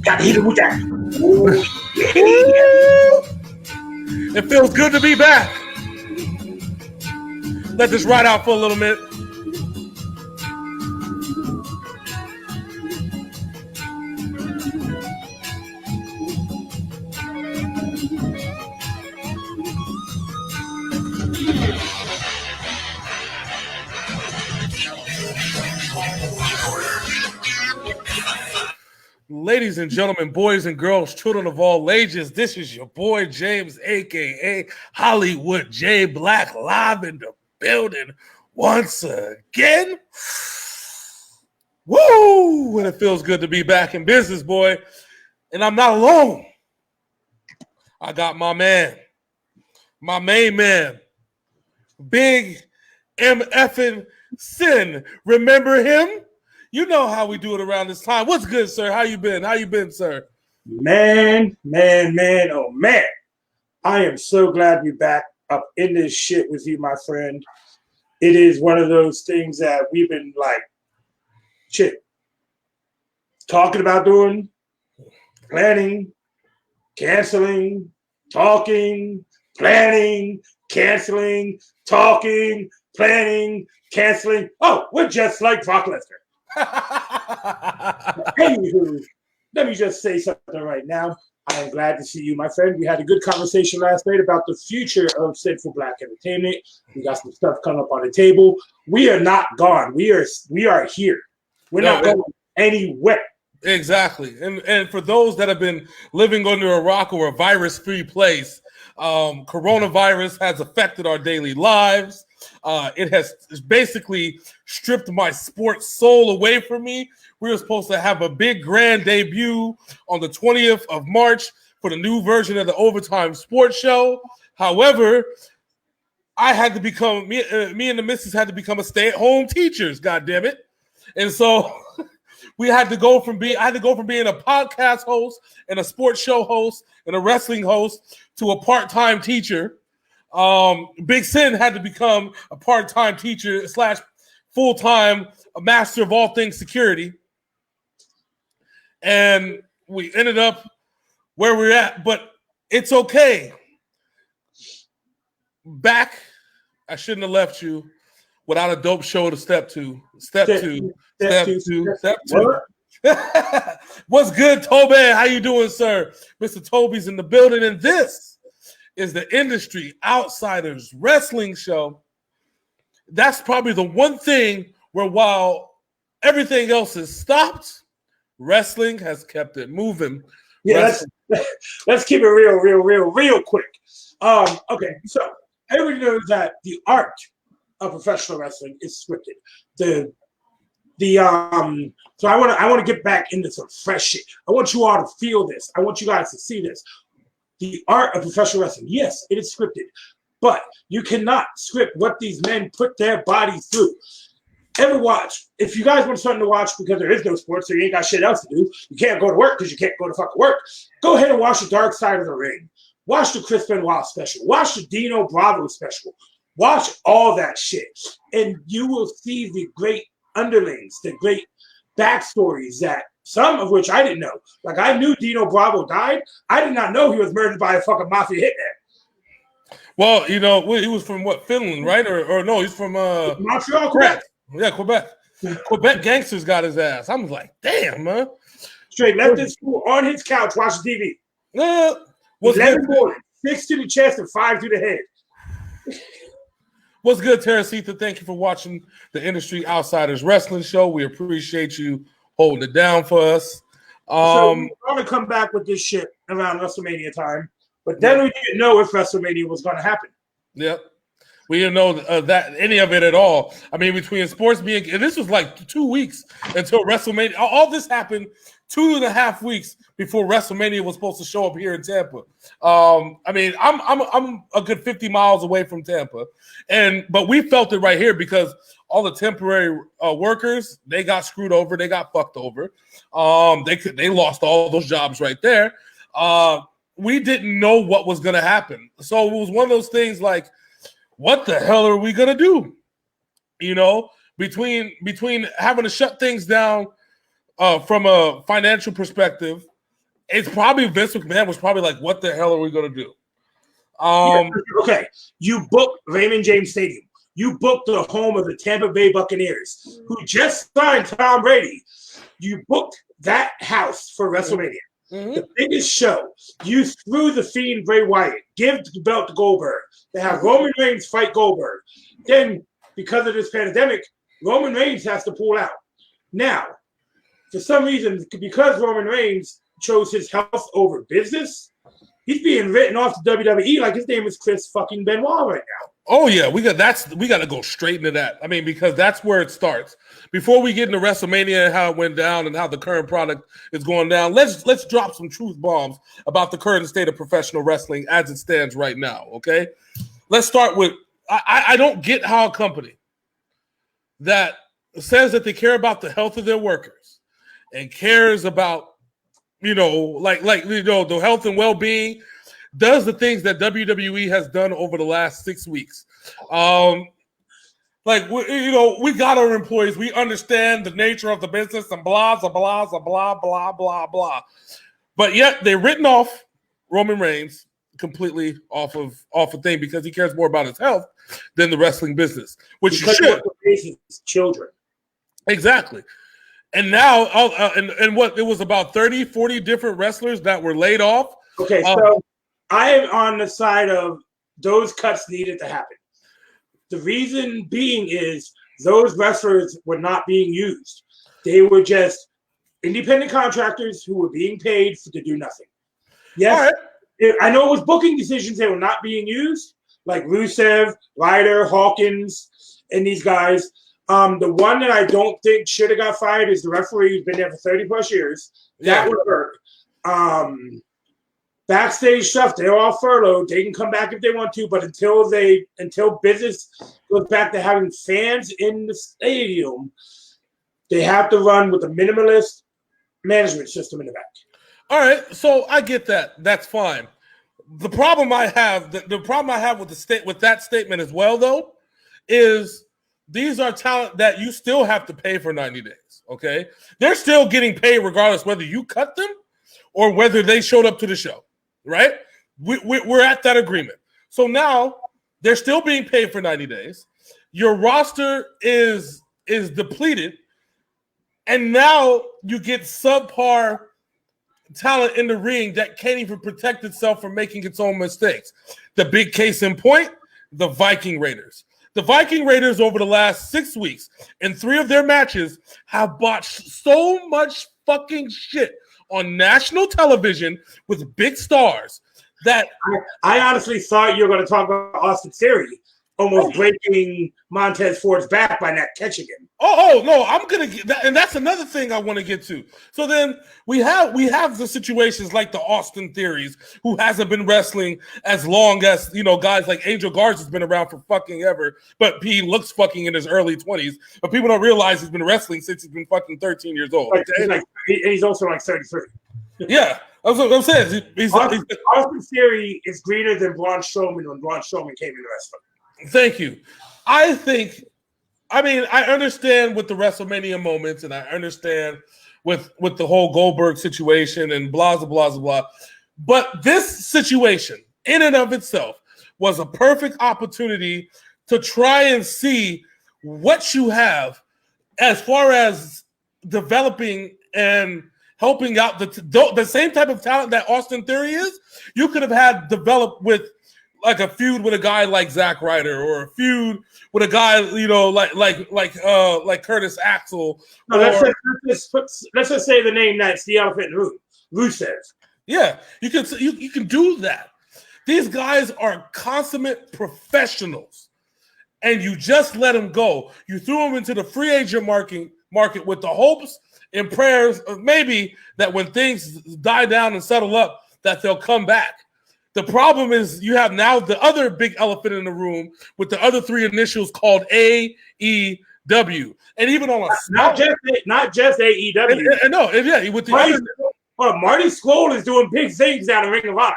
Got to hit it with that. It feels good to be back. Let this ride out for a little minute. Ladies and gentlemen, boys and girls, children of all ages, this is your boy James, a.k.a. Hollywood J-Blaq, live in the building once again. Woo! And it feels good to be back in business, boy. And I'm not alone. I got my man, my main man, Big MFing Syn. Remember him? You know how we do it around this time. What's good, sir? How you been? How you been, sir? Man, oh man. I am so glad to be back up in this shit with you, my friend. It is one of those things that we've been like, talking about doing, planning, canceling, talking, planning, canceling, talking, planning, canceling. Oh, we're just like Brock Lesnar. Anywho, let me just say something right now. I am glad to see you, my friend. We had a good conversation last night about the future of Sinful Black Entertainment. We got some stuff coming up on the table. We are not gone. We are here. We're not going anywhere. Exactly. And for those that have been living under a rock or a virus-free place, coronavirus has affected our daily lives. It has basically stripped my sports soul away from me. We were supposed to have a big grand debut on the 20th of March for the new version of the Overtime Sports Show. However, I had to become me and the missus had to become a stay-at-home teachers. God damn it! And so I had to go from being a podcast host and a sports show host and a wrestling host to a part-time teacher. Big Syn had to become a part-time teacher / full-time master of all things security. And we ended up where we're at, but it's okay. Back, I shouldn't have left you without a dope show to step two. Step two. What's good, Toby? How you doing, sir? Mr. Toby's in the building, and this is the Industry Outsiders Wrestling Show. That's probably the one thing where while everything else is stopped, wrestling has kept it moving. Yeah, let's keep it real quick. Okay, so everybody knows that the art of professional wrestling is scripted. So I want to get back into some fresh shit. I want you all to feel this. I want you guys to see this. The art of professional wrestling, yes, it is scripted, but you cannot script what these men put their body through. Ever watch? If you guys want something to watch because there is no sports, so you ain't got shit else to do, you can't go to work because you can't go to fucking work, go ahead and watch The Dark Side of the Ring. Watch the Chris Benoit special. Watch the Dino Bravo special. Watch all that shit. And you will see the great underlings, the great backstories that some of which I didn't know. Like, I knew Dino Bravo died. I did not know he was murdered by a fucking mafia hitman. Well, you know, he was from what, Finland, right? Or no, he's from Montreal, Quebec. Yeah, Quebec. Quebec gangsters got his ass. I'm like, damn, man. Straight left his fool on his couch watching TV. 11 morning, 6 to the chest and 5 to the head. What's good, Teresita? Thank you for watching the Industry Outsiders Wrestling Show. We appreciate you holding it down for us. So we're going to come back with this shit around WrestleMania time, but then we didn't know if WrestleMania was going to happen. Yep. We didn't know that any of it at all. I mean, between sports being, and this was like 2 weeks until WrestleMania. All this happened 2.5 weeks before WrestleMania was supposed to show up here in Tampa. I mean, I'm a good 50 miles away from Tampa, but we felt it right here because all the temporary workers, they got screwed over, they got fucked over. They lost all those jobs right there. We didn't know what was going to happen, so it was one of those things like, what the hell are we gonna do? You know, between having to shut things down from a financial perspective, it's probably Vince McMahon was probably like, what the hell are we gonna do? Okay, you booked Raymond James Stadium. You booked the home of the Tampa Bay Buccaneers, who just signed Tom Brady. You booked that house for WrestleMania. Mm-hmm. The biggest show. You threw the Fiend Bray Wyatt, give the belt to Goldberg, to have Roman Reigns fight Goldberg. Then, because of this pandemic, Roman Reigns has to pull out. Now, for some reason, because Roman Reigns chose his health over business, he's being written off to WWE like his name is Chris fucking Benoit right now. Oh yeah, we got to go straight into that. I mean, because that's where it starts. Before we get into WrestleMania and how it went down and how the current product is going down, let's drop some truth bombs about the current state of professional wrestling as it stands right now. Okay, let's start with I don't get how a company that says that they care about the health of their workers and cares about the health and well-being does the things that WWE has done over the last 6 weeks. We got our employees. We understand the nature of the business and blah, blah, blah, blah, blah, blah, blah. But yet they're written off Roman Reigns completely off a thing because he cares more about his health than the wrestling business, which because you should. His children. Exactly. And now, and what, it was about 30, 40 different wrestlers that were laid off. Okay, so I am on the side of those cuts needed to happen. The reason being is those wrestlers were not being used. They were just independent contractors who were being paid to do nothing. Yes, I know it was booking decisions that were not being used, like Rusev, Ryder, Hawkins, and these guys. The one that I don't think should have got fired is the referee who's been there for 30 plus years. That would hurt. Backstage stuff, they're all furloughed. They can come back if they want to, but until business goes back to having fans in the stadium, they have to run with a minimalist management system in the back. All right, so I get that. That's fine. The problem I have, with that statement as well, though, is these are talent that you still have to pay for 90 days. Okay, they're still getting paid regardless whether you cut them or whether they showed up to the show. Right? We're at that agreement. So now they're still being paid for 90 days. Your roster is depleted. And now you get subpar talent in the ring that can't even protect itself from making its own mistakes. The big case in point, the Viking Raiders. The Viking Raiders over the last 6 weeks in 3 of their matches have botched so much fucking shit on national television with big stars that I honestly thought you were going to talk about Austin Theory almost breaking Montez Ford's back by not catching him. No, I'm gonna get that, and that's another thing I want to get to. So then we have the situations like the Austin Theories, who hasn't been wrestling as long as guys like Angel Garza's been around for fucking ever, but he looks fucking in his early 20s. But people don't realize he's been wrestling since he's been fucking 13 years old. He's also like 33. Yeah, that's what I'm saying. Austin Theory is greener than Braun Strowman when Braun Strowman came into wrestling. Thank you. I understand with the WrestleMania moments, and I understand with the whole Goldberg situation and blah, blah, blah, blah. But this situation in and of itself was a perfect opportunity to try and see what you have as far as developing and helping out the same type of talent that Austin Theory is. You could have had developed with like a feud with a guy like Zack Ryder, or a feud with a guy, you know, like Curtis Axel. No, let's just say the name that's the elephant in the room. Rusev. Yeah, you can do that. These guys are consummate professionals, and you just let them go. You threw them into the free agent market with the hopes and prayers of maybe that when things die down and settle up, that they'll come back. The problem is you have now the other big elephant in the room with the other three initials called AEW, and even on a not just AEW. No, yeah, with the Marty Scurll is doing big things down in Ring of Honor.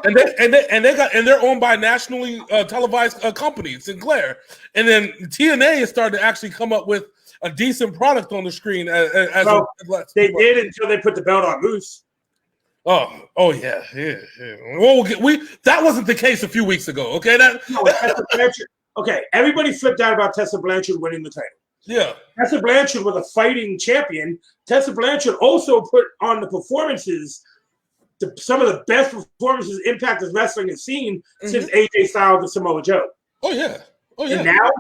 and they're owned by nationally televised company, Sinclair, and then TNA has started to actually come up with a decent product on the screen. They did until they put the belt on Moose. Oh yeah. Well, that wasn't the case a few weeks ago. Okay, okay, everybody flipped out about Tessa Blanchard winning the title. Yeah, Tessa Blanchard was a fighting champion. Tessa Blanchard also put on the performances, some of the best performances Impact Wrestling has seen since AJ Styles and Samoa Joe. Oh yeah. And now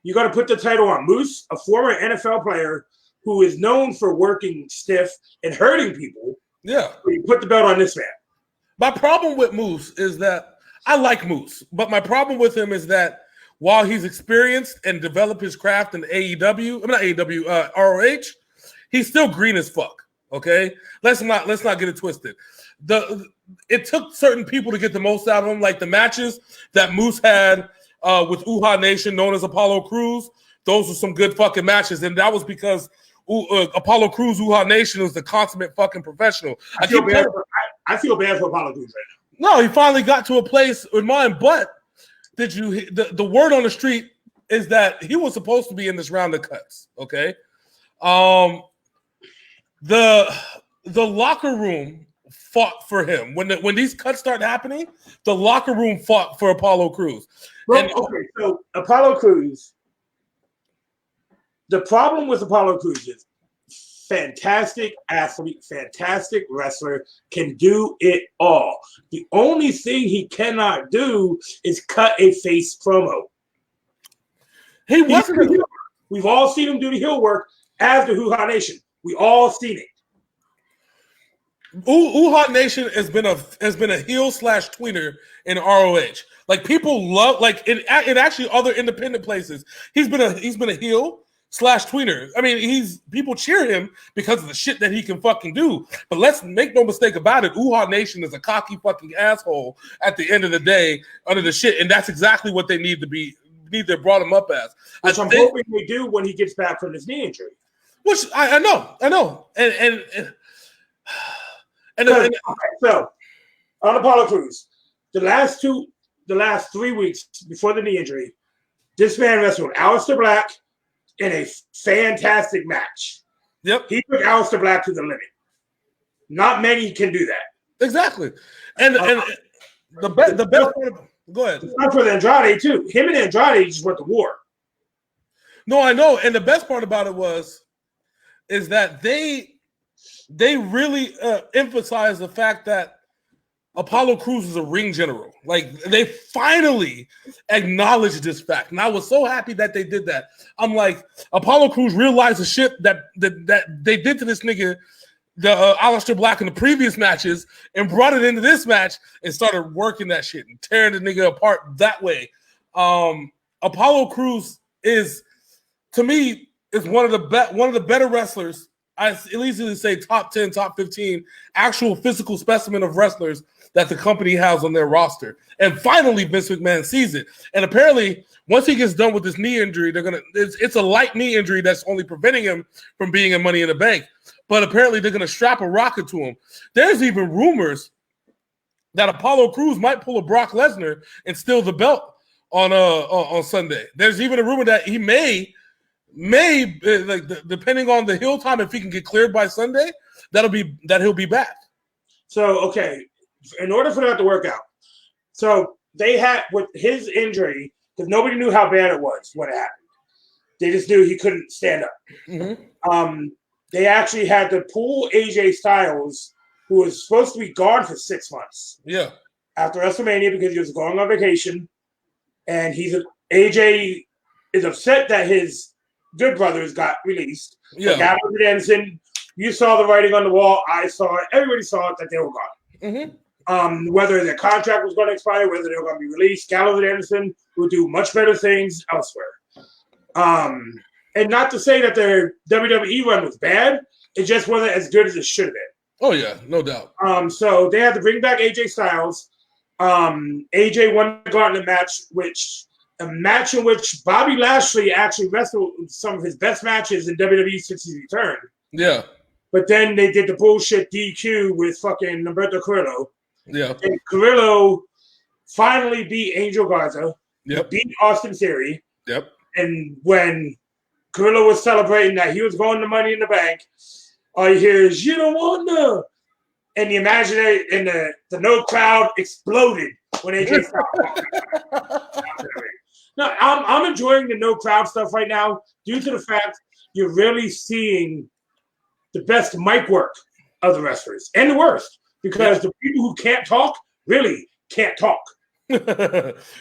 you got to put the title on Moose, a former NFL player who is known for working stiff and hurting people. Yeah. You put the belt on this man. My problem with Moose is that I like Moose, but my problem with him is that while he's experienced and developed his craft in ROH, he's still green as fuck. Okay, let's not get it twisted. It took certain people to get the most out of him, like the matches that Moose had with Uhaa Nation, known as Apollo Crews. Those were some good fucking matches, and that was because Apollo Crews, Uhaa Nation, was the consummate fucking professional. I feel bad for Apollo Crews right now. No, he finally got to a place in mind, but the word on the street is that he was supposed to be in this round of cuts. Okay, the locker room fought for him when these cuts start happening. The locker room fought for Apollo Crews. So Apollo Crews. The problem with Apollo Crews is fantastic athlete, fantastic wrestler, can do it all. The only thing he cannot do is cut a face promo. We've all seen him do the heel work after Uhaa Nation. We all seen it. Uhaa Nation has been a heel / tweener in ROH. Like people love, like in actually other independent places, he's been a heel / tweener. I mean, people cheer him because of the shit that he can fucking do. But let's make no mistake about it. Uhaa Nation is a cocky fucking asshole at the end of the day under the shit, and that's exactly what they need to brought him up as. Which I'm hoping they do when he gets back from his knee injury. Which I know, so on Apollo Crews, the last 3 weeks before the knee injury, this man wrestled Aleister Black in a fantastic match. Yep. He took Aleister Black to the limit. Not many can do that. Exactly. And the best part of, go ahead. It's not for the Andrade, too. Him and Andrade just went to war. No, I know. And the best part about it is that they really emphasize the fact that Apollo Crews is a ring general. Like, they finally acknowledged this fact. And I was so happy that they did that. I'm like, Apollo Crews realized the shit that they did to this nigga, Aleister Black, in the previous matches, and brought it into this match and started working that shit and tearing the nigga apart that way. Apollo Crews is, to me, is one of the better wrestlers. I at least say top 10, top 15 actual physical specimen of wrestlers that the company has on their roster. And finally, Vince McMahon sees it. And apparently, once he gets done with this knee injury, it's a light knee injury that's only preventing him from being in Money in the Bank. But apparently, they're going to strap a rocket to him. There's even rumors that Apollo Crews might pull a Brock Lesnar and steal the belt on Sunday. There's even a rumor that he may, like, depending on the heel time, if he can get cleared by Sunday, that he'll be back. So, okay, in order for that to work out, so they had, with his injury, because nobody knew how bad it was when it happened. They just knew he couldn't stand up. Mm-hmm. They actually had to pull AJ Styles, who was supposed to be gone for 6 months. Yeah. after WrestleMania because he was going on vacation, and AJ is upset that his Good Brothers got released. Yeah. Gallows and Anderson, you saw the writing on the wall. I saw it. Everybody saw it that they were gone. Whether their contract was going to expire, whether they were going to be released, Gallows and Anderson will do much better things elsewhere. And not to say that their WWE run was bad, it just wasn't as good as it should have been. Oh yeah, no doubt. So they had to bring back AJ Styles. AJ won the Gauntlet match, a match in which Bobby Lashley actually wrestled some of his best matches in WWE since his return. Yeah. But then they did the bullshit DQ with fucking Humberto Carrillo. Yeah. And Carrillo finally beat Angel Garza. Yep. Beat Austin Theory. Yep. And when Carrillo was celebrating that he was going to Money in the Bank, all you hear is, "You don't want no." And the imaginary and the no crowd exploded when AJ Styles. No, I'm enjoying the no crowd stuff right now due to the fact you're really seeing the best mic work of the wrestlers and the worst, because the people who can't talk really can't talk.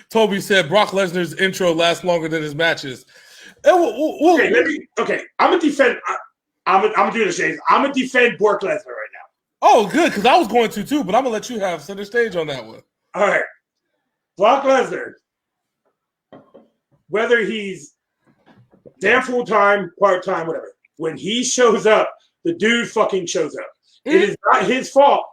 Toby said Brock Lesnar's intro lasts longer than his matches. Okay, I'm gonna defend. I'm gonna do this, James. I'm gonna defend Brock Lesnar right now. Oh, good, because I was going to too, but I'm gonna let you have center stage on that one. All right, Brock Lesnar. Whether he's damn full time, part time, whatever, when he shows up, the dude fucking shows up. It is not his fault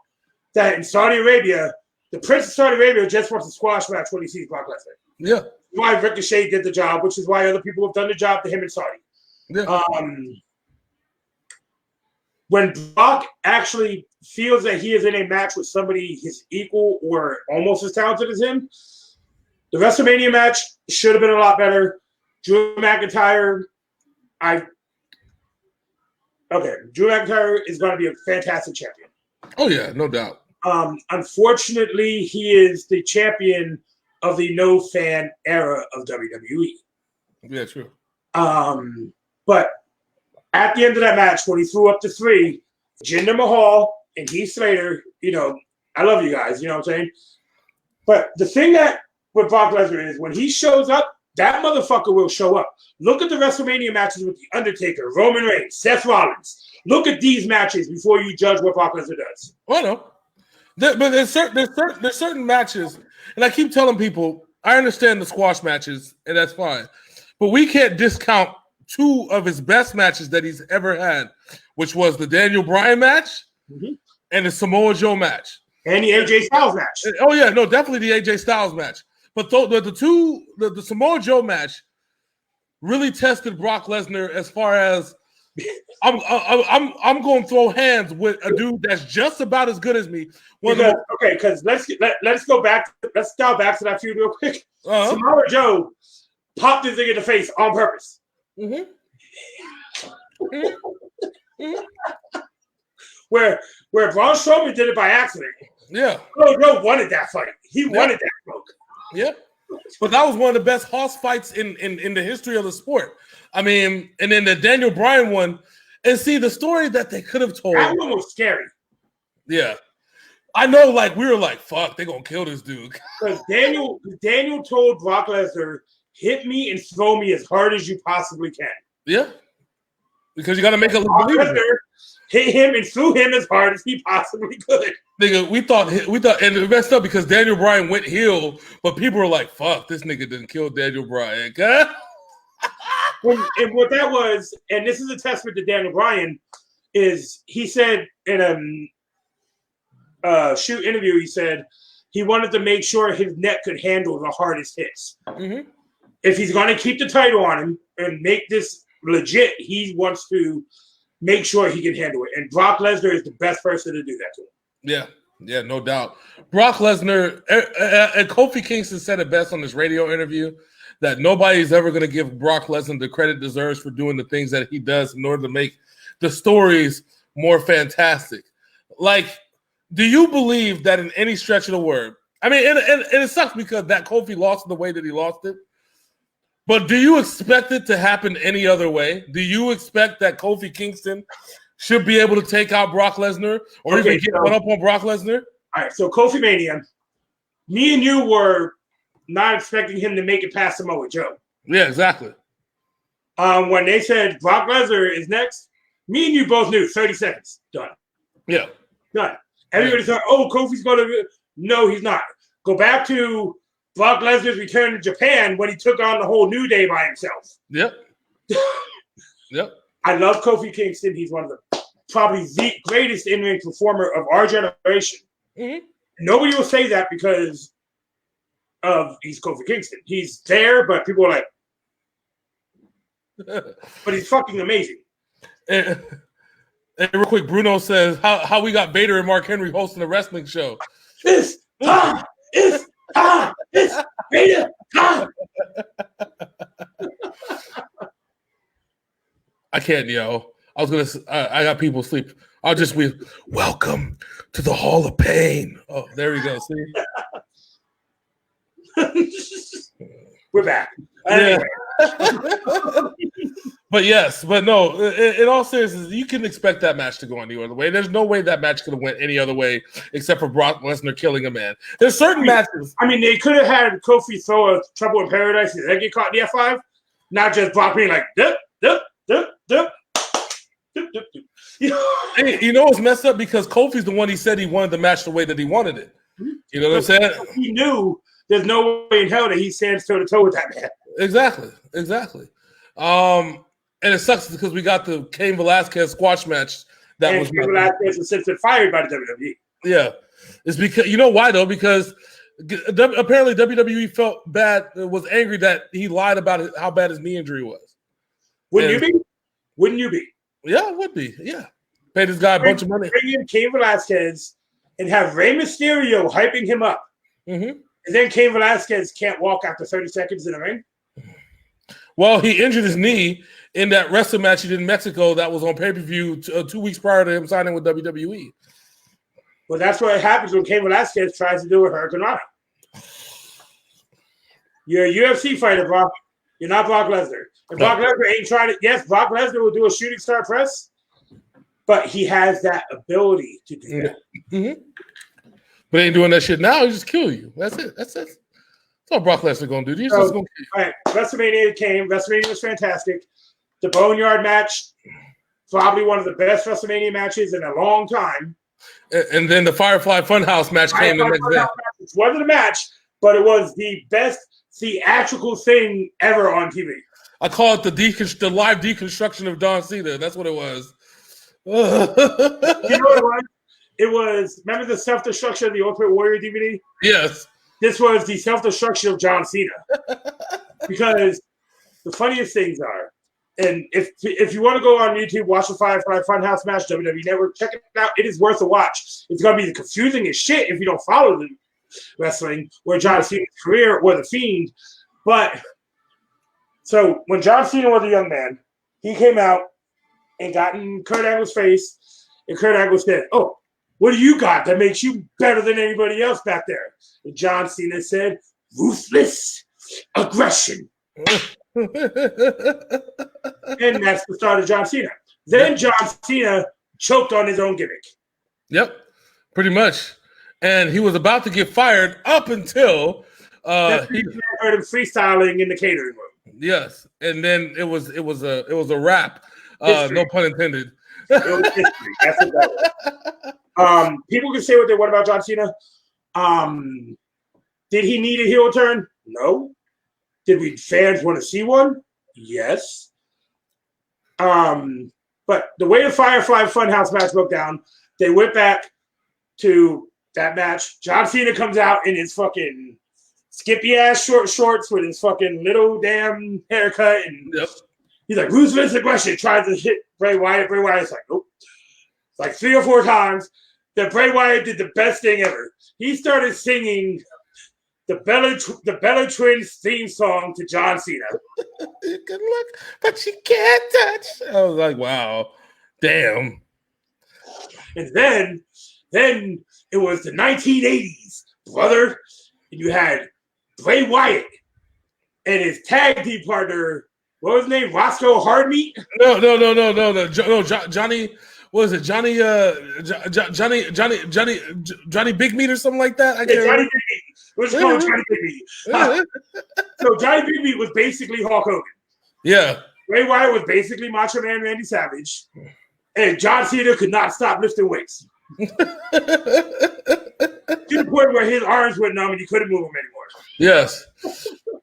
that in Saudi Arabia, the Prince of Saudi Arabia just wants a squash match when he sees Brock Lesnar. Yeah. Why Ricochet did the job, which is why other people have done the job to him in Saudi. Yeah. When Brock actually feels that he is in a match with somebody his equal or almost as talented as him, the WrestleMania match should have been a lot better. Drew McIntyre is going to be a fantastic champion. Oh, yeah, no doubt. Unfortunately, he is the champion of the no-fan era of WWE. Yeah, true. But at the end of that match, when he threw up the 3, Jinder Mahal and Heath Slater, I love you guys, you know what I'm saying? But the thing that with Brock Lesnar is when he shows up, that motherfucker will show up. Look at the WrestleMania matches with The Undertaker, Roman Reigns, Seth Rollins. Look at these matches before you judge what Brock Lesnar does. I know. But there's certain matches, and I keep telling people, I understand the squash matches, and that's fine. But we can't discount 2 of his best matches that he's ever had, which was the Daniel Bryan match and the Samoa Joe match. And the AJ Styles match. Oh, yeah, no, definitely the AJ Styles match. But the Samoa Joe match really tested Brock Lesnar as far as I'm going to throw hands with a dude that's just about as good as me. Because let's go back. Let's dial back to that feud real quick. Samoa Joe popped his thing in the face on purpose. Where Braun Strowman did it by accident. Yeah. Joe wanted that fight. He wanted that smoke. Yeah. But that was one of the best hoss fights in the history of the sport. I mean, and then the Daniel Bryan one, and see the story that they could have told. That one was scary. Yeah. I know, we were like, fuck, they're going to kill this dude. Because Daniel told Brock Lesnar, hit me and throw me as hard as you possibly can. Yeah. Because you got to make it look believable. Hit him and threw him as hard as he possibly could. Nigga, we thought, and it messed up because Daniel Bryan went heel, but people were like, fuck, this nigga didn't kill Daniel Bryan. And what that was, and this is a testament to Daniel Bryan, is he said in a shoot interview, he said he wanted to make sure his neck could handle the hardest hits. If he's going to keep the title on him and make this legit, he wants to make sure he can handle it. And Brock Lesnar is the best person to do that to him. Yeah, no doubt. Brock Lesnar, and Kofi Kingston said it best on this radio interview, that nobody's ever going to give Brock Lesnar the credit deserves for doing the things that he does in order to make the stories more fantastic. Do you believe that in any stretch of the word? I mean, and it sucks because that Kofi lost the way that he lost it. But do you expect it to happen any other way? Do you expect that Kofi Kingston should be able to take out Brock Lesnar or even get one up on Brock Lesnar? All right, so Kofi Mania, me and you were not expecting him to make it past Samoa Joe. Yeah, exactly. When they said Brock Lesnar is next, me and you both knew 30 seconds. Done. Yeah. Done. Everybody thought, oh, Kofi's going to. No, he's not. Go back to Brock Lesnar's return to Japan when he took on the whole New Day by himself. Yep. Yep. I love Kofi Kingston. He's one of the probably the greatest in-ring performer of our generation. Mm-hmm. Nobody will say that because of he's Kofi Kingston. He's there, but people are like, but he's fucking amazing. And real quick, Bruno says how we got Vader and Mark Henry hosting a wrestling show. It's Vader time. I can't, yo. I got people asleep. I'll just be welcome to the Hall of Pain. Oh, there we go. See, we're back. Yeah. but no. In all seriousness, you can expect that match to go any other way. There's no way that match could have went any other way except for Brock Lesnar killing a man. There's certain matches. I mean, they could have had Kofi throw a Trouble in Paradise and then get caught in the F5, not just Brock being like, dup, dup, dup, dup. You know what's messed up? Because Kofi's the one he said he wanted the match the way that he wanted it. You know what I'm saying? He knew there's no way in hell that he stands toe to toe with that man. Exactly. And it sucks because we got the Cain Velasquez squash match that was Cain Velasquez was since been fired by the WWE. Yeah, it's because you know why though? Because apparently WWE felt bad, was angry that he lied about how bad his knee injury was. Wouldn't you be? Yeah, it would be. Yeah, pay this guy a bunch of money. Bring in Cain Velasquez and have Rey Mysterio hyping him up, and then Cain Velasquez can't walk after 30 seconds in the ring. Well, he injured his knee in that wrestling match he did in Mexico that was on pay-per-view 2 weeks prior to him signing with WWE. Well, that's what happens when Cain Velasquez tries to do a Hurricane Rana. You're a UFC fighter, Brock. You're not Brock Lesnar. And Brock Lesnar ain't trying to. Yes, Brock Lesnar will do a shooting star press, but he has that ability to do that. Mm-hmm. But ain't doing that shit now. He just kill you. That's it. That's all Brock Lesnar gonna do. He's just gonna kill you. All right, WrestleMania came. WrestleMania was fantastic. The Boneyard match, probably one of the best WrestleMania matches in a long time. And then the Firefly Funhouse match came the next day. It wasn't a match, but it was the best theatrical thing ever on TV. I call it the live deconstruction of Don Cena. That's what it was. You know what it was? It was, remember the self-destruction of the Ultimate Warrior DVD? Yes. This was the self-destruction of John Cena. Because the funniest things are, and if you want to go on YouTube, watch the Firefly Funhouse match, WWE Network, check it out. It is worth a watch. It's going to be confusing as shit if you don't follow the wrestling, where John Cena's career was The Fiend. But, so when John Cena was a young man, he came out and got in Kurt Angle's face, and Kurt Angle said, "Oh, what do you got that makes you better than anybody else back there?" And John Cena said, "Ruthless aggression." And that's the start of John Cena. Then John Cena choked on his own gimmick. Yep, pretty much. And he was about to get fired up until he heard him freestyling in the catering room. Yes, and then it was a wrap. No pun intended. It was history. That's what that was. People can say what they want about John Cena. Did he need a heel turn? No. Did we fans want to see one? Yes. But the way the Firefly Funhouse match broke down, they went back to that match. John Cena comes out in his fucking skippy ass short shorts with his fucking little damn haircut, and he's like, "Ruthless aggression." Tries to hit Bray Wyatt. Bray Wyatt's like, "Nope." It's like 3 or 4 times. Then Bray Wyatt did the best thing ever. He started singing the Bella Twins theme song to John Cena. You can look, but you can't touch. I was like, wow, damn. And then it was the 1980s, brother. And you had Bray Wyatt and his tag team partner, what was his name? Roscoe Hardmeat? No. Johnny, what is it? Johnny Big Meat or something like that? Johnny Big Meat. We'll just call him Johnny Big Meat. So Johnny Big Meat was basically Hulk Hogan. Yeah. Bray Wyatt was basically Macho Man Randy Savage. And John Cena could not stop lifting weights. To the point where his arms went numb and he couldn't move them anymore. Yes.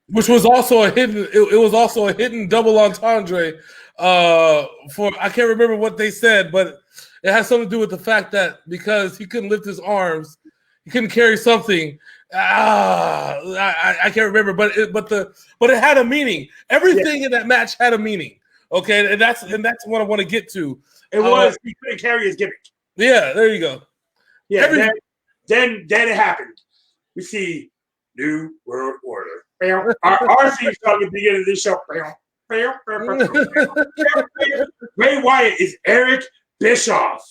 Which was also a hidden, it was also a hidden double entendre for, I can't remember what they said, but it has something to do with the fact that because he couldn't lift his arms, he couldn't carry something. I can't remember, but it had a meaning. Everything in that match had a meaning. Okay, and that's what I want to get to. It was he couldn't carry his gimmick. Yeah, there you go. Yeah, then it happened. We see New World Order. Our theme song at the beginning of this show. Bray Wyatt is Eric Bischoff.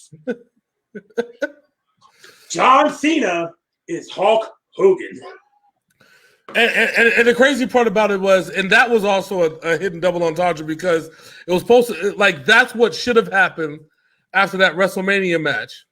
John Cena is Hulk Hogan. And the crazy part about it was, and that was also a hidden double entendre because it was supposed to, like, that's what should have happened after that WrestleMania match,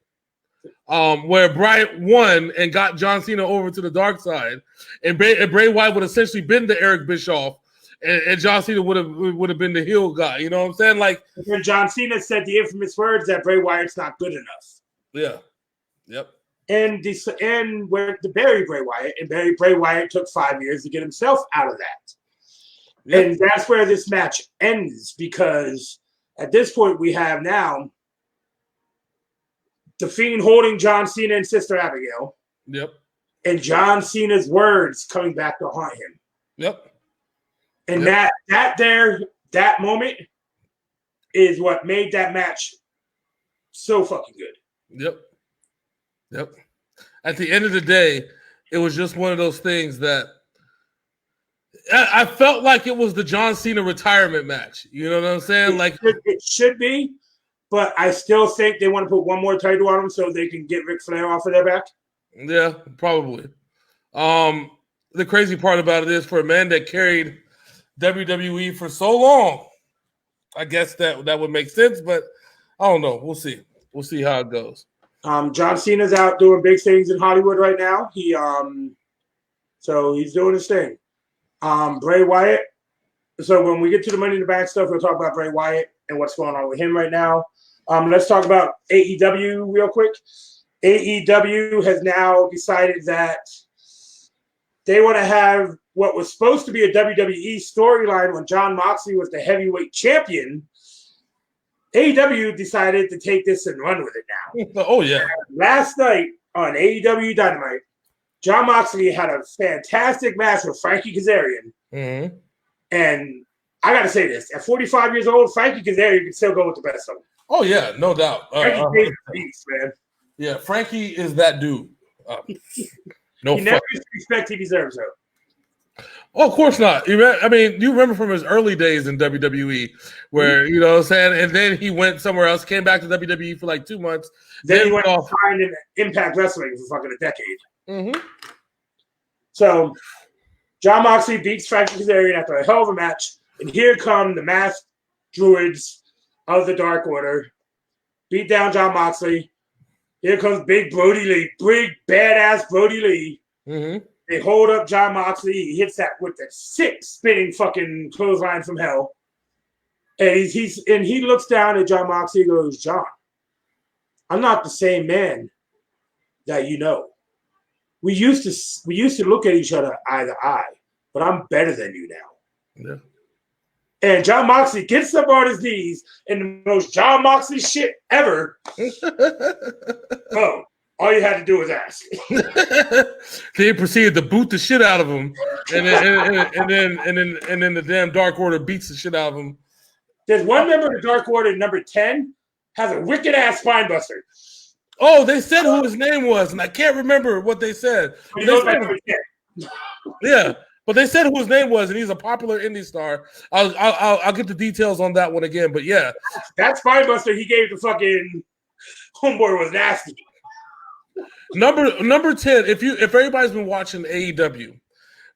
where Bryant won and got John Cena over to the dark side, and Bray Wyatt would essentially been the Eric Bischoff, and John Cena would have been the heel guy. You know what I'm saying? Like, when John Cena said the infamous words that Bray Wyatt's not good enough. Yeah. Yep. And went to bury Bray Wyatt, and Bray Wyatt took 5 years to get himself out of that. Yep. And that's where this match ends, because at this point we have now The Fiend holding John Cena and Sister Abigail. Yep. And John Cena's words coming back to haunt him. Yep. And that moment is what made that match so fucking good. Yep. Yep. At the end of the day, it was just one of those things that I felt like it was the John Cena retirement match. You know what I'm saying? It should be, but I still think they want to put one more title on him so they can get Ric Flair off of their back. Yeah, probably. The crazy part about it is, for a man that carried WWE for so long, I guess that would make sense, but I don't know. We'll see. We'll see how it goes. John Cena's out doing big things in Hollywood right now. So he's doing his thing. Bray Wyatt. So when we get to the Money in the Bank stuff, we'll talk about Bray Wyatt and what's going on with him right now. Let's talk about AEW real quick. AEW has now decided that they want to have what was supposed to be a WWE storyline when Jon Moxley was the heavyweight champion. AEW decided to take this and run with it now. Oh, yeah. Last night on AEW Dynamite, Jon Moxley had a fantastic match with Frankie Kazarian. Mm-hmm. And I got to say this. At 45 years old, Frankie Kazarian can still go with the best of them. Oh, yeah. No doubt. Frankie's a beast, man. Yeah, Frankie is that dude. No, he never gets the respect he deserves, though. Oh, of course not. You remember from his early days in WWE where, you know what I'm saying, and then he went somewhere else, came back to WWE for like 2 months. Then he went off in Impact Wrestling for fucking a decade. Mm-hmm. So, Jon Moxley beats Frankie Kazarian after a hell of a match. And here come the masked druids of the Dark Order. Beat down Jon Moxley. Here comes Big Brody Lee. Big, badass Brody Lee. Mm-hmm. They hold up Jon Moxley. He hits that with the sick spinning fucking clothesline from hell. And he looks down at Jon Moxley and goes, John, I'm not the same man that you know. We used to look at each other eye to eye, but I'm better than you now. Yeah. And Jon Moxley gets up on his knees in the most Jon Moxley shit ever. Oh, all you had to do was ask. They proceeded to boot the shit out of him, and then the damn Dark Order beats the shit out of him. There's one member of the Dark Order, number 10, has a wicked ass spine buster. Oh, they said who his name was, and I can't remember what they said. Yeah, but they said who his name was, and he's a popular indie star. I'll get the details on that one again, but yeah, that spine buster he gave to fucking homeboy was nasty. Number 10. If everybody's been watching AEW,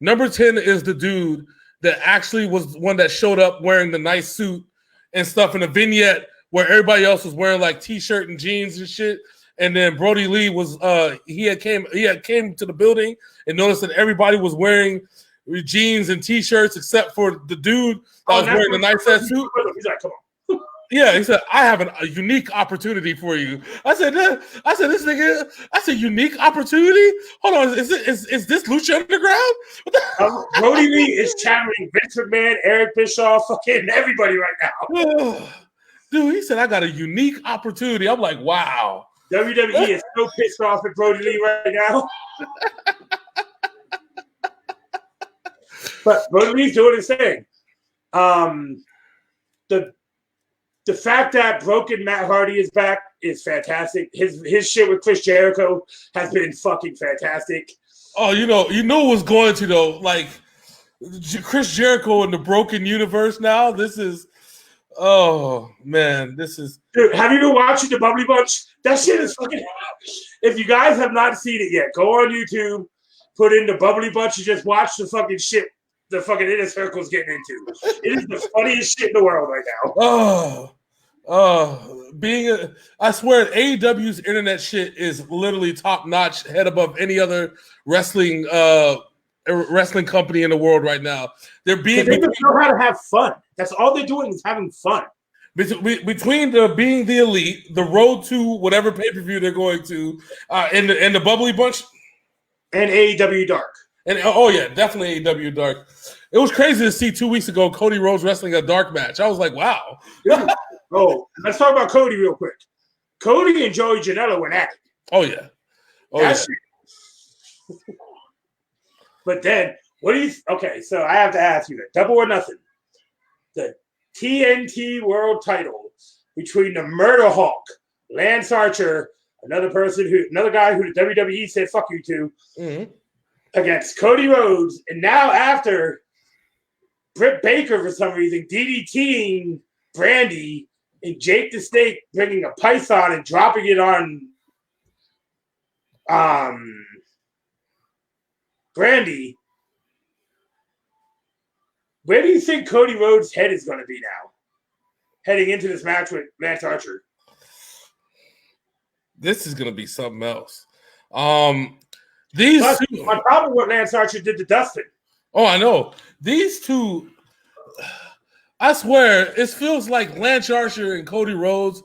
number 10 is the dude that actually was one that showed up wearing the nice suit and stuff in a vignette where everybody else was wearing like t-shirt and jeans and shit. And then Brody Lee was he had came to the building and noticed that everybody was wearing jeans and t-shirts except for the dude that was wearing the nice ass suit. He's like, come on. Yeah, he said, I have a unique opportunity for you. I said, this nigga, unique opportunity? Hold on, is this Lucha Underground? Brody Lee is channeling Vince McMahon, Eric Bischoff, fucking everybody right now. Dude, he said, I got a unique opportunity. I'm like, wow. WWE is so pissed off at Brody Lee right now. But Brody Lee's doing his thing. The fact that Broken Matt Hardy is back is fantastic. His shit with Chris Jericho has been fucking fantastic. Oh, you know what's going to though, like Chris Jericho in the Broken Universe now. This is, oh man, this is. Dude, have you been watching the Bubbly Bunch? That shit is fucking. If you guys have not seen it yet, go on YouTube, put in the Bubbly Bunch, and just watch the fucking shit. The fucking Inner Circle's getting into. It is the funniest shit in the world right now. I swear AEW's internet shit is literally top notch, head above any other wrestling company in the world right now. They just know how to have fun. That's all they're doing is having fun. Between being the elite, the road to whatever pay-per-view they're going to, and the Bubbly Bunch, and AEW Dark. And oh yeah, definitely AEW Dark. It was crazy to see 2 weeks ago Cody Rhodes wrestling a dark match. I was like, wow. Oh, let's talk about Cody real quick. Cody and Joey Janela went at it. Oh yeah. But then, what do you? Okay, so I have to ask you that Double or Nothing, the TNT World Title between the Murder Hawk, Lance Archer, another guy who the WWE said fuck you to. Mm-hmm. Against Cody Rhodes, and now after Britt Baker for some reason DDTing Brandy and Jake the Snake bringing a python and dropping it on Brandy. Where do you think Cody Rhodes' head is going to be now, heading into this match with Lance Archer? This is going to be something else. My problem with Lance Archer did to Dustin. Oh, I know. These two, I swear, it feels like Lance Archer and Cody Rhodes,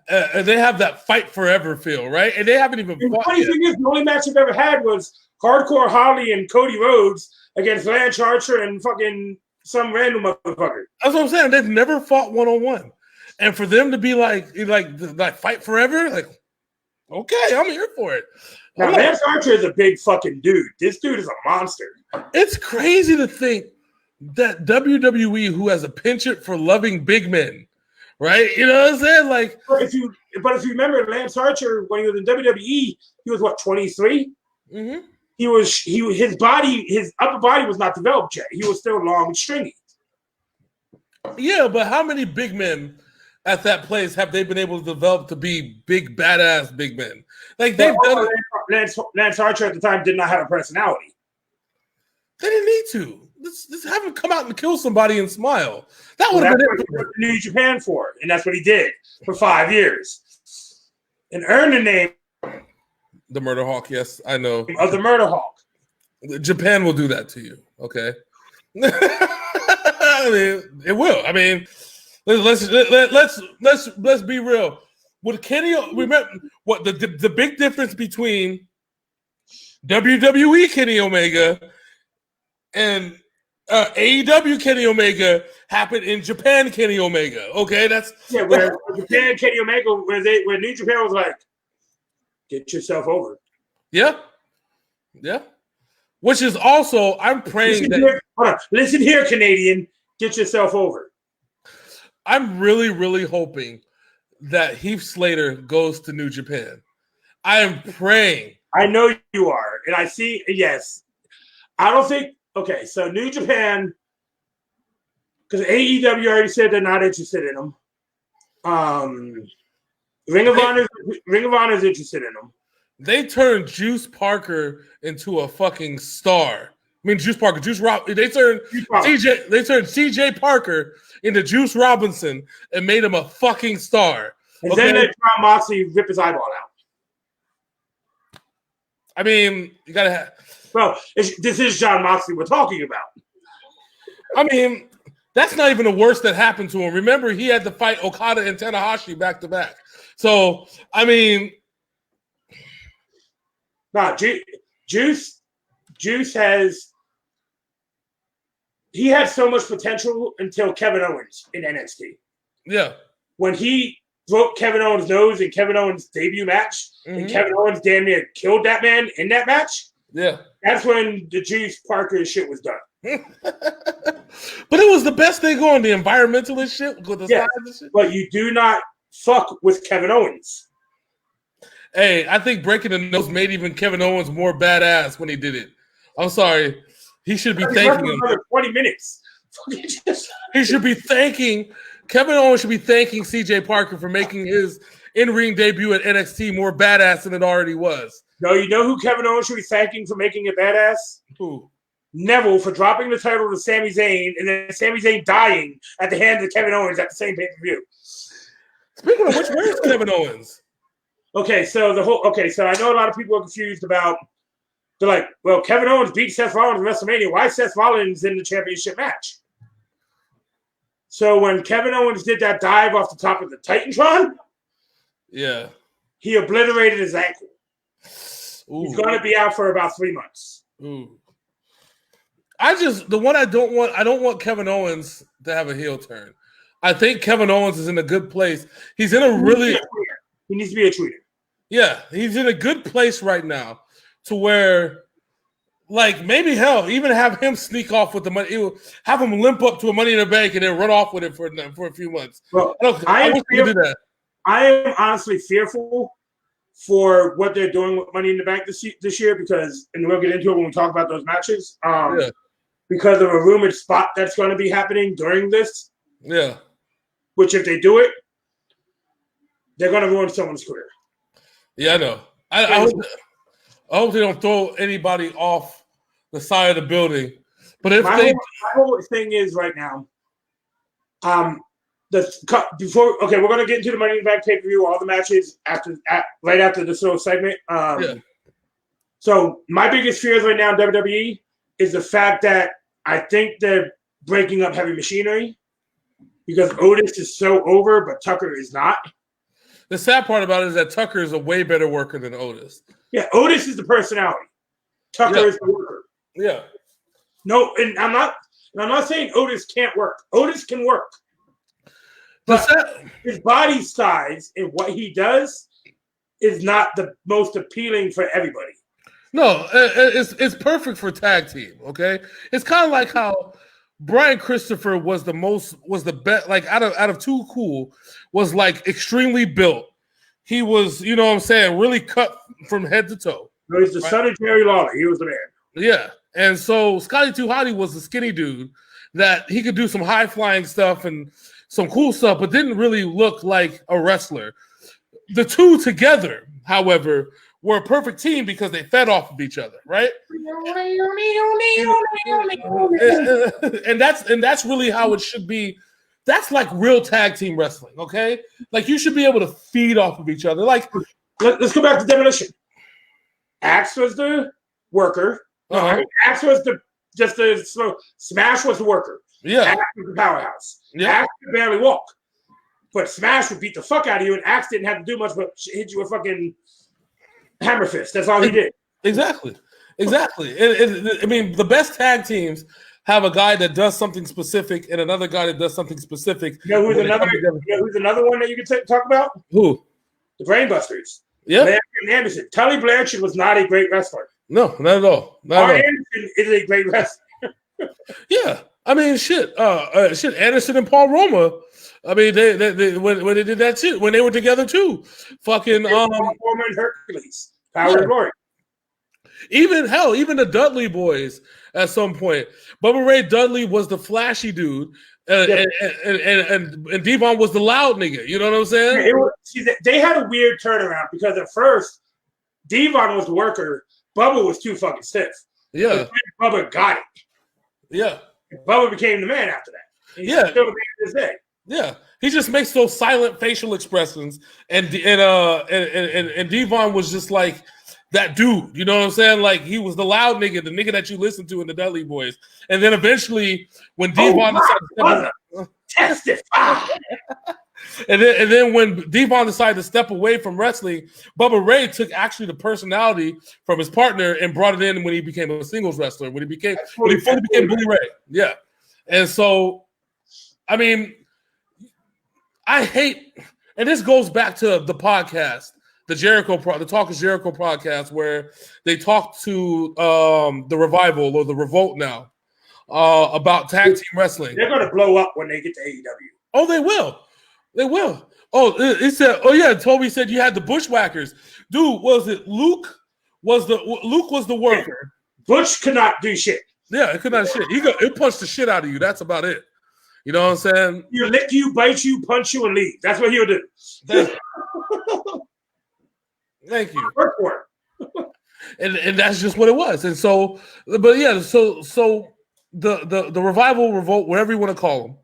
they have that fight forever feel, right? And they haven't even fought. The funny thing is, the only match I've ever had was Hardcore Holly and Cody Rhodes against Lance Archer and fucking some random motherfucker. That's what I'm saying. They've never fought one-on-one. And for them to be like fight forever, like, okay, I'm here for it. Now, Lance Archer is a big fucking dude. This dude is a monster. It's crazy to think that WWE, who has a penchant for loving big men, right? You know what I'm saying? Like, but if you remember Lance Archer when he was in WWE, he was what, 23? Mm-hmm. His upper body was not developed yet. He was still long and stringy. Yeah, but how many big men at that place have they been able to develop to be big, badass big men? Like they've done. Lance Archer at the time did not have a personality. They didn't need to. Just have him come out and kill somebody and smile. That would have been what he went to New Japan for, and that's what he did for 5 years, and earned the name. The Murder Hawk, yes, I know. Of the Murder Hawk. Japan will do that to you, okay? I mean, it will. I mean, let's be real. With Kenny, remember what the big difference between WWE Kenny Omega and AEW Kenny Omega happened in Japan Kenny Omega. Okay, that's where Japan Kenny Omega, where New Japan was like, get yourself over. Yeah. Which is also, I'm praying listen here, Canadian, get yourself over. I'm really, really hoping that Heath Slater goes to New Japan. I am praying. I know you are. And I see, yes. I don't think, okay, so New Japan, because AEW already said they're not interested in them. Ring of Honor is interested in them. They turned Juice Parker into a fucking star. I mean, Juice Parker, they turned CJ Parker into Juice Robinson and made him a fucking star. And then they tried Moxley rip his eyeball out. I mean, you gotta have. Well, this is John Moxley we're talking about. I mean, that's not even the worst that happened to him. Remember, he had to fight Okada and Tanahashi back to back. So, I mean, Juice has. He had so much potential until Kevin Owens in NXT. Yeah. When he broke Kevin Owens' nose in Kevin Owens' debut match, and Kevin Owens damn near killed that man in that match. Yeah. That's when the Juice Parker shit was done. But it was the best thing going, the environmentalist shit with the signs and shit. But you do not fuck with Kevin Owens. Hey, I think breaking the nose made even Kevin Owens more badass when he did it. I'm sorry. He should be thanking him. 20 minutes. He should be thanking Kevin Owens should be thanking CJ Parker for making his in-ring debut at NXT more badass than it already was. No, you know who Kevin Owens should be thanking for making it badass? Who? Neville for dropping the title to Sami Zayn and then Sami Zayn dying at the hands of Kevin Owens at the same pay-per-view. Speaking of which, where's Kevin Owens? So I know a lot of people are confused about. They're like, well, Kevin Owens beat Seth Rollins at WrestleMania. Why is Seth Rollins in the championship match? So when Kevin Owens did that dive off the top of the Titantron, he obliterated his ankle. Ooh. He's going to be out for about 3 months. Ooh. I don't want Kevin Owens to have a heel turn. I think Kevin Owens is in a good place. He's in a really. He needs to be a tweeter. Yeah, he's in a good place right now. To where, like, maybe hell, even have him sneak off with the money, have him limp up to a Money in the Bank and then run off with it for a few months. Well, I wish we could do that. I am honestly fearful for what they're doing with Money in the Bank this year because, and we'll get into it when we talk about those matches, because of a rumored spot that's going to be happening during this. Yeah. Which, if they do it, they're going to ruin someone's career. Yeah, I know. I hope they don't throw anybody off the side of the building. But if my whole thing is right now, we're going to get into the Money in the Bank pay-per-view, all the matches right after this little segment. So my biggest fears right now in WWE is the fact that I think they're breaking up heavy machinery because Otis is so over, but Tucker is not. The sad part about it is that Tucker is a way better worker than Otis. Yeah, Otis is the personality. Tucker is the worker. Yeah. No, and I'm not saying Otis can't work. Otis can work. But his body size and what he does is not the most appealing for everybody. No, it's perfect for tag team, okay? It's kind of like how Brian Christopher was the best, like out of Too Cool, was like extremely built. He was, you know what I'm saying, really cut from head to toe. No, he's the son of Jerry Lawler. He was the man. Yeah. And so Scotty 2 Hotty was the skinny dude that he could do some high-flying stuff and some cool stuff, but didn't really look like a wrestler. The two together, however, were a perfect team because they fed off of each other, right? and that's really how it should be. That's like real tag team wrestling, okay? Like you should be able to feed off of each other. Like, let's go back to Demolition. Axe was the worker. Axe was Smash was the worker. Yeah, Axe was the powerhouse. Yeah, Axe could barely walk, but Smash would beat the fuck out of you, and Axe didn't have to do much but hit you with fucking hammer fist. That's all he did. Exactly. I mean, the best tag teams have a guy that does something specific and another guy that does something specific. You know who's another one that you can talk about? Who? The Brainbusters. Yeah. Blair and Anderson. Tully Blanchard was not a great wrestler. No, not at all. Anderson is a great wrestler. Yeah. I mean, shit. Anderson and Paul Roma. I mean, they when they did that too, when they were together too. Fucking Paul Roma and Hercules. Power and Glory. Even the Dudley boys at some point. Bubba Ray Dudley was the flashy dude, and Devon was the loud nigga. You know what I'm saying? They had a weird turnaround because at first Devon was the worker, Bubba was too fucking stiff. Yeah, Bubba got it. Yeah, Bubba became the man after that. He's still the man to this day. Yeah, he just makes those silent facial expressions, and Devon was just like that dude. You know what I'm saying? Like he was the loud nigga, the nigga that you listen to in the Dudley Boys. And then eventually, when Devon decided to testify. and then when Devon decided to step away from wrestling, Bubba Ray took actually the personality from his partner and brought it in when he became a singles wrestler. When he fully became Bully Ray. Yeah. And so, I mean, I hate, and this goes back to the podcast, the Talk is Jericho podcast, where they talk to the Revival or the Revolt now about tag team wrestling. They're going to blow up when they get to AEW. Oh, they will. They will. Oh, he said, oh yeah, Toby said you had the Bushwhackers. Dude, was it Luke? Luke was the worker. Butch could not do shit. Yeah, it could not shit. It punched the shit out of you. That's about it. You know what I'm saying? He'll lick you, bite you, punch you, and leave. That's what he'll do. Thank you. Work for it. And that's just what it was. And so, but yeah, so the Revival, Revolt, whatever you want to call them,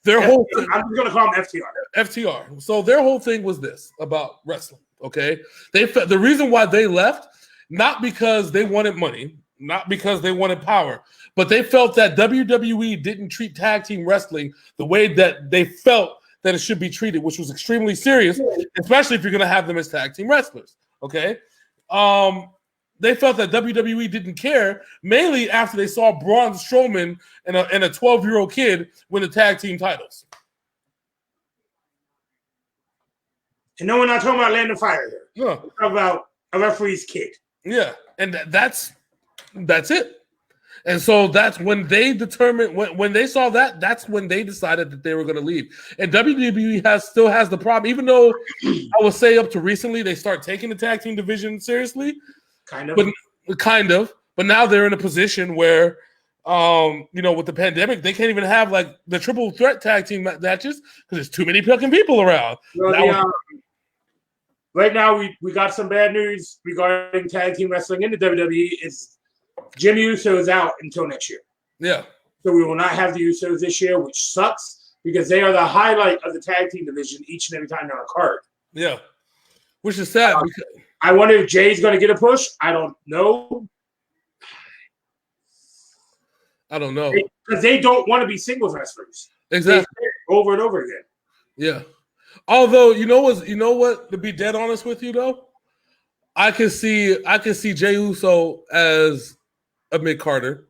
their whole thing, I'm just going to call them FTR. FTR. So their whole thing was this about wrestling. Okay, the reason why they left, not because they wanted money, not because they wanted power, but they felt that WWE didn't treat tag team wrestling the way that they felt that it should be treated, which was extremely serious, especially if you're going to have them as tag team wrestlers. Okay. They felt that WWE didn't care, mainly after they saw Braun Strowman and a 12-year-old kid win the tag team titles. And no, we're not talking about Landon Fire here. No. We're talking about a referee's kid. Yeah, and that's it. And so that's when they determined, when they saw that, that's when they decided that they were going to leave. And WWE still has the problem, even though I would say up to recently they start taking the tag team division seriously. Kind of. But now they're in a position where, with the pandemic, they can't even have like the triple threat tag team matches because there's too many fucking people around. Well, right now, we got some bad news regarding tag team wrestling in the WWE. It's Jimmy Uso is out until next year. Yeah. So we will not have the Usos this year, which sucks because they are the highlight of the tag team division each and every time they're on a card. Yeah. Which is sad. I wonder if Jay's going to get a push. I don't know. Because they don't want to be singles wrestlers. Exactly. Over and over again. Yeah. Although, you know what? To be dead honest with you, though, I can see Jey Uso as a mid-carder.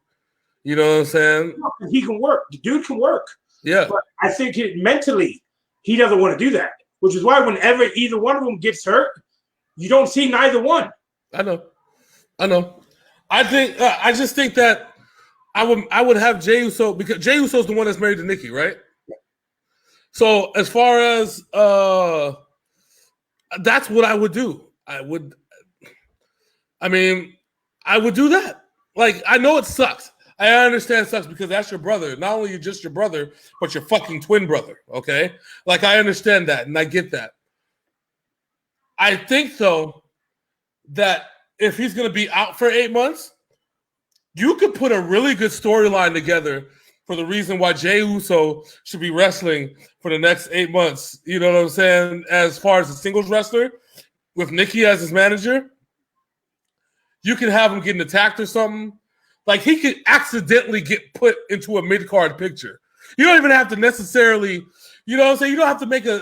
You know what I'm saying? He can work. The dude can work. Yeah. But I think mentally, he doesn't want to do that, which is why whenever either one of them gets hurt, you don't see neither one. I know. I just think that I would have Jey Uso because Jey Uso's the one that's married to Nikki, right? So as far as that's what I would do. I would do that. Like, I know it sucks. I understand it sucks because that's your brother. Not only just your brother, but your fucking twin brother, okay? Like, I understand that, and I get that. I think, though, that if he's going to be out for 8 months, you could put a really good storyline together for the reason why Jey Uso should be wrestling for the next 8 months. You know what I'm saying? As far as a singles wrestler, with Nikki as his manager, you can have him getting attacked or something. Like, he could accidentally get put into a mid-card picture. You don't even have to necessarily, you know what I'm saying? You don't have to make a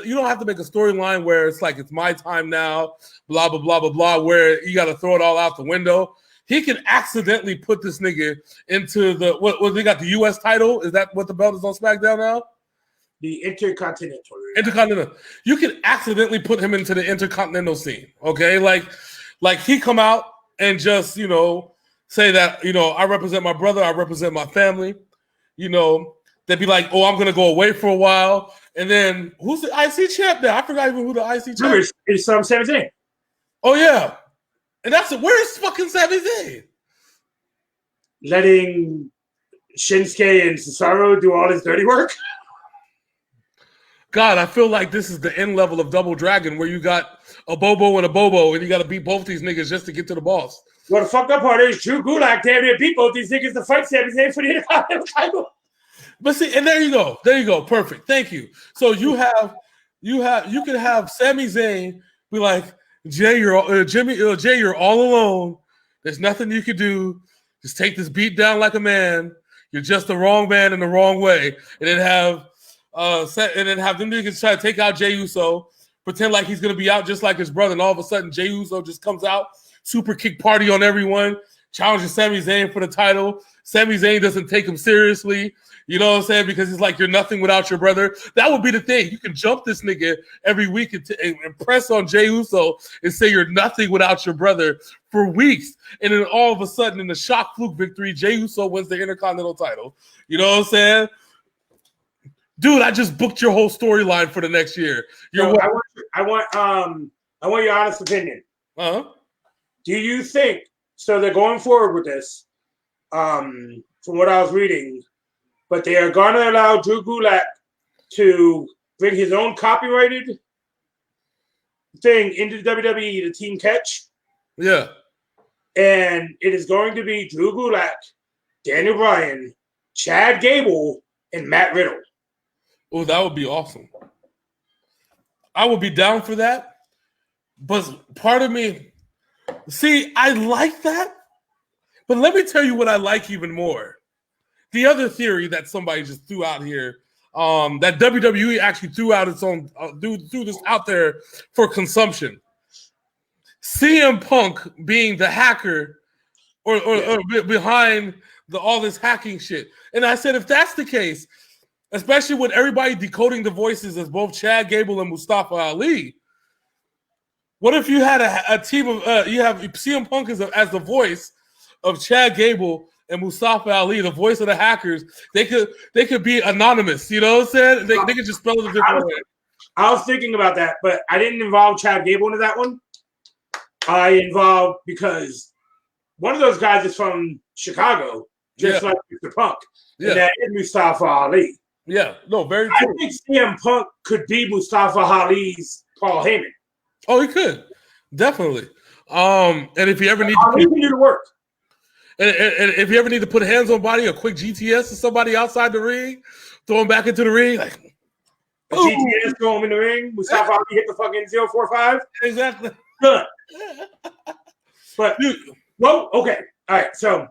storyline where it's like, it's my time now, blah, blah, blah, blah, blah, where you got to throw it all out the window. He can accidentally put this nigga into what they got, the U.S. title? Is that what the belt is on SmackDown now? The Intercontinental. Intercontinental. You can accidentally put him into the Intercontinental scene, okay? Like he come out and just, say that, I represent my brother, I represent my family, they'd be like, oh, I'm going to go away for a while. And then who's the IC champ now? I forgot even who the IC champ is. It's Sami Zayn. Oh, yeah. And where's fucking Sami Zayn? Letting Shinsuke and Cesaro do all his dirty work? God, I feel like this is the end level of Double Dragon where you got a Bobo and a Bobo and you got to beat both these niggas just to get to the boss. Well, the fucked up part is Drew Gulak damn near beat both these niggas to fight Sami Zayn for the Intercontinental title. But see, and there you go. Perfect. Thank you. So you can have Sami Zayn be like, Jay, Jay, you're all alone. There's nothing you can do. Just take this beat down like a man. You're just the wrong man in the wrong way. And then have them niggas try to take out Jey Uso, pretend like he's gonna be out just like his brother, and all of a sudden Jey Uso just comes out, super kick party on everyone, challenges Sami Zayn for the title. Sami Zayn doesn't take him seriously. You know what I'm saying? Because he's like, you're nothing without your brother. That would be the thing. You can jump this nigga every week and press on Jey Uso and say you're nothing without your brother for weeks. And then all of a sudden, in the shock fluke victory, Jey Uso wins the Intercontinental title. You know what I'm saying? Dude, I just booked your whole storyline for the next year. I want your honest opinion. Uh-huh. Do you think so? They're going forward with this, from what I was reading, but they are going to allow Drew Gulak to bring his own copyrighted thing into the WWE, the Team Catch. Yeah. And it is going to be Drew Gulak, Daniel Bryan, Chad Gable, and Matt Riddle. Oh, that would be awesome. I would be down for that. But part of me, see, I like that. But let me tell you what I like even more. The other theory that somebody just threw out here, that WWE actually threw out its own, threw this out there for consumption. CM Punk being the hacker or behind all this hacking shit. And I said, if that's the case, especially with everybody decoding the voices as both Chad Gable and Mustafa Ali, what if you had a team of, you have CM Punk as the voice of Chad Gable and Mustafa Ali, the voice of the hackers? They could be anonymous, you know what I'm saying? They could just spell it a different way. I was thinking about that, but I didn't involve Chad Gable into that one. I involved because one of those guys is from Chicago, just like Mr. Punk. Yeah. And that is Mustafa Ali. Yeah, no, very true. I think CM Punk could be Mustafa Ali's Paul Heyman. Oh, he could. Definitely. And if you ever need to do the work. And if you ever need to put hands on body, a quick GTS to somebody outside the ring, throw him back into the ring, like a GTS, throw him in the ring. Mustafa Ali hit the fucking 045. Exactly. Good. But well, okay. All right. So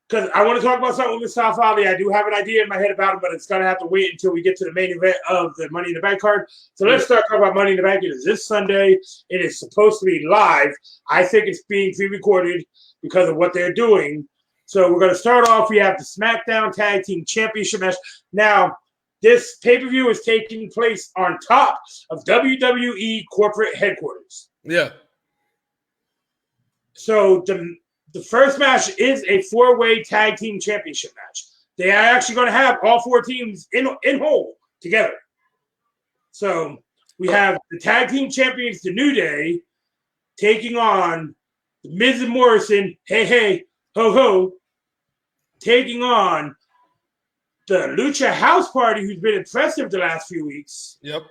because I want to talk about something with Mustafa Ali. I do have an idea in my head about it, but it's gonna have to wait until we get to the main event of the Money in the Bank card. So let's start talking about Money in the Bank. It is this Sunday. It is supposed to be live. I think it's being pre-recorded because of what they're doing. So we're gonna start off. We have the SmackDown Tag Team Championship match. Now, this pay-per-view is taking place on top of WWE corporate headquarters. Yeah. So the first match is a four-way tag team championship match. They are actually going to have all four teams in whole together. So we have the tag team champions, the New Day, taking on the Miz and Morrison, hey, ho, ho, taking on the Lucha House Party, who's been impressive the last few weeks. Yep.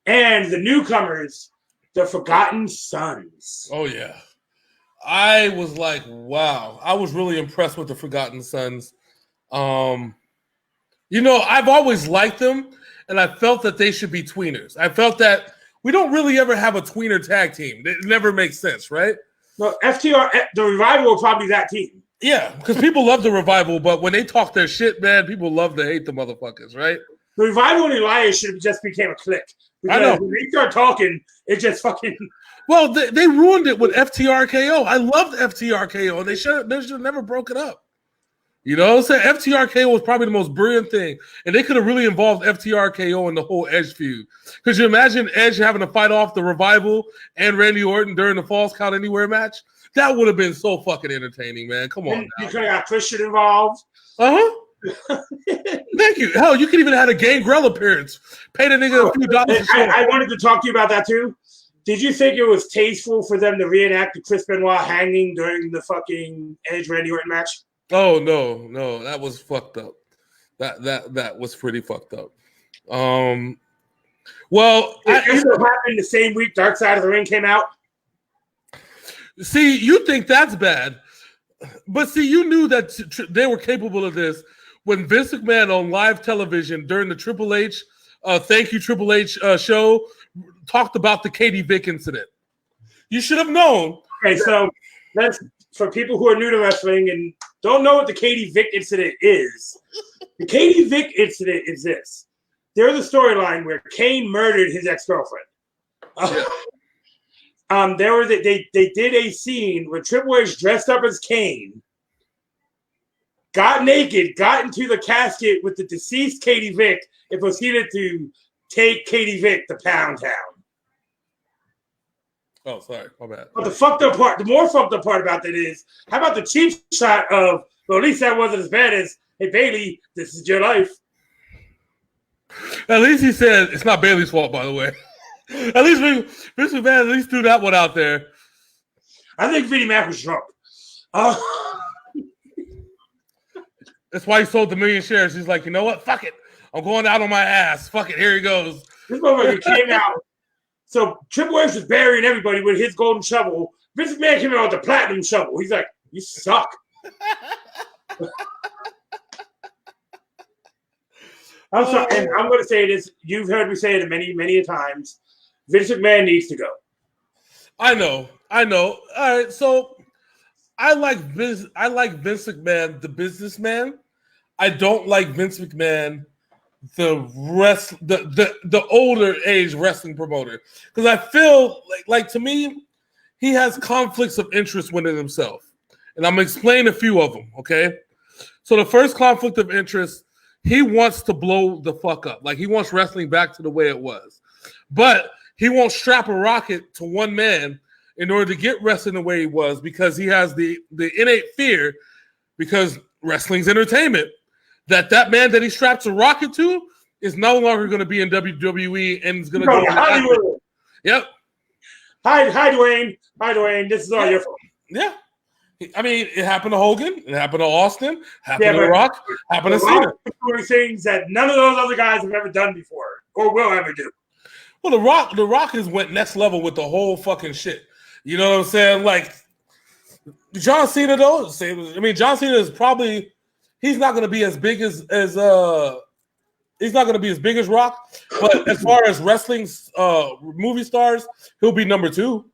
And the newcomers, the Forgotten Sons. Oh, yeah. I was like, wow. I was really impressed with the Forgotten Sons. You know, I've always liked them, and I felt that they should be tweeners. I felt that we don't really ever have a tweener tag team. It never makes sense, right? No, FTR, the Revival will probably be that team. Yeah, because people love the Revival, but when they talk their shit, man, people love to hate the motherfuckers, right? The Revival and Elias should have just became a clique. Because I know. When they start talking, it just fucking... Well, they ruined it with FTRKO. I loved FTRKO, and they should have never broke it up. You know what I'm saying? FTRKO was probably the most brilliant thing, and they could have really involved FTRKO in the whole Edge feud. Because you imagine Edge having to fight off the Revival and Randy Orton during the Falls Count Anywhere match? That would have been so fucking entertaining, man. Come on now. You could have got Christian involved. Uh-huh. Thank you. Hell, you could even have a Gangrel appearance. Pay the nigga a few dollars. I wanted to talk to you about that, too. Did you think it was tasteful for them to reenact the Chris Benoit hanging during the fucking Edge Randy Orton match? Oh no, that was fucked up. That was pretty fucked up. Well, it also happened the same week Dark Side of the Ring came out. See, you think that's bad, but see, you knew that they were capable of this when Vince McMahon on live television during the Triple H, Thank You Triple H show talked about the Katie Vick incident. You should have known. Okay, so that's for people who are new to wrestling and don't know what the Katie Vick incident is. The Katie Vick incident is this. There's a storyline where Kane murdered his ex-girlfriend. They did a scene where Triple H dressed up as Kane, got naked, got into the casket with the deceased Katie Vick, and proceeded to take Katie Vick to Pound Town. Oh, sorry, my bad. But the more fucked up part about that is, how about the cheap shot of, well, at least that wasn't as bad as, hey, Bailey, this is your life. At least he said it's not Bailey's fault, by the way. At least Vince McMahon at least threw that one out there. I think Vinnie Mac was drunk. That's why he sold the 1 million shares. He's like, you know what? Fuck it. I'm going out on my ass. Fuck it. Here he goes. This motherfucker came out. So Triple H was burying everybody with his golden shovel. Vince McMahon came out with the platinum shovel. He's like, you suck. I'm sorry, and I'm going to say this. You've heard me say it many, many times. Vince McMahon needs to go. I know. All right, so I like Vince McMahon, the businessman. I don't like Vince McMahon, the older age wrestling promoter, because I feel like to me he has conflicts of interest within himself, and I'm gonna explain a few of them. Okay, so the first conflict of interest, he wants to blow the fuck up, like he wants wrestling back to the way it was, but he won't strap a rocket to one man in order to get wrestling the way he was, because he has the innate fear, because wrestling's entertainment, that man that he straps a rocket to is no longer going to be in WWE and is going to go to Hollywood. Yep. Hi, Dwayne. Hi, Dwayne. This is all your fault. Yeah. I mean, it happened to Hogan. It happened to Austin. Happened to Rock. Happened to Cena. Doing things that none of those other guys have ever done before or will ever do. Well, the Rock has went next level with the whole fucking shit. You know what I'm saying? Like John Cena, though. I mean, John Cena is probably, he's not going to be as big as he's not going to be as big as Rock. But as far as wrestling's movie stars, he'll be number 2.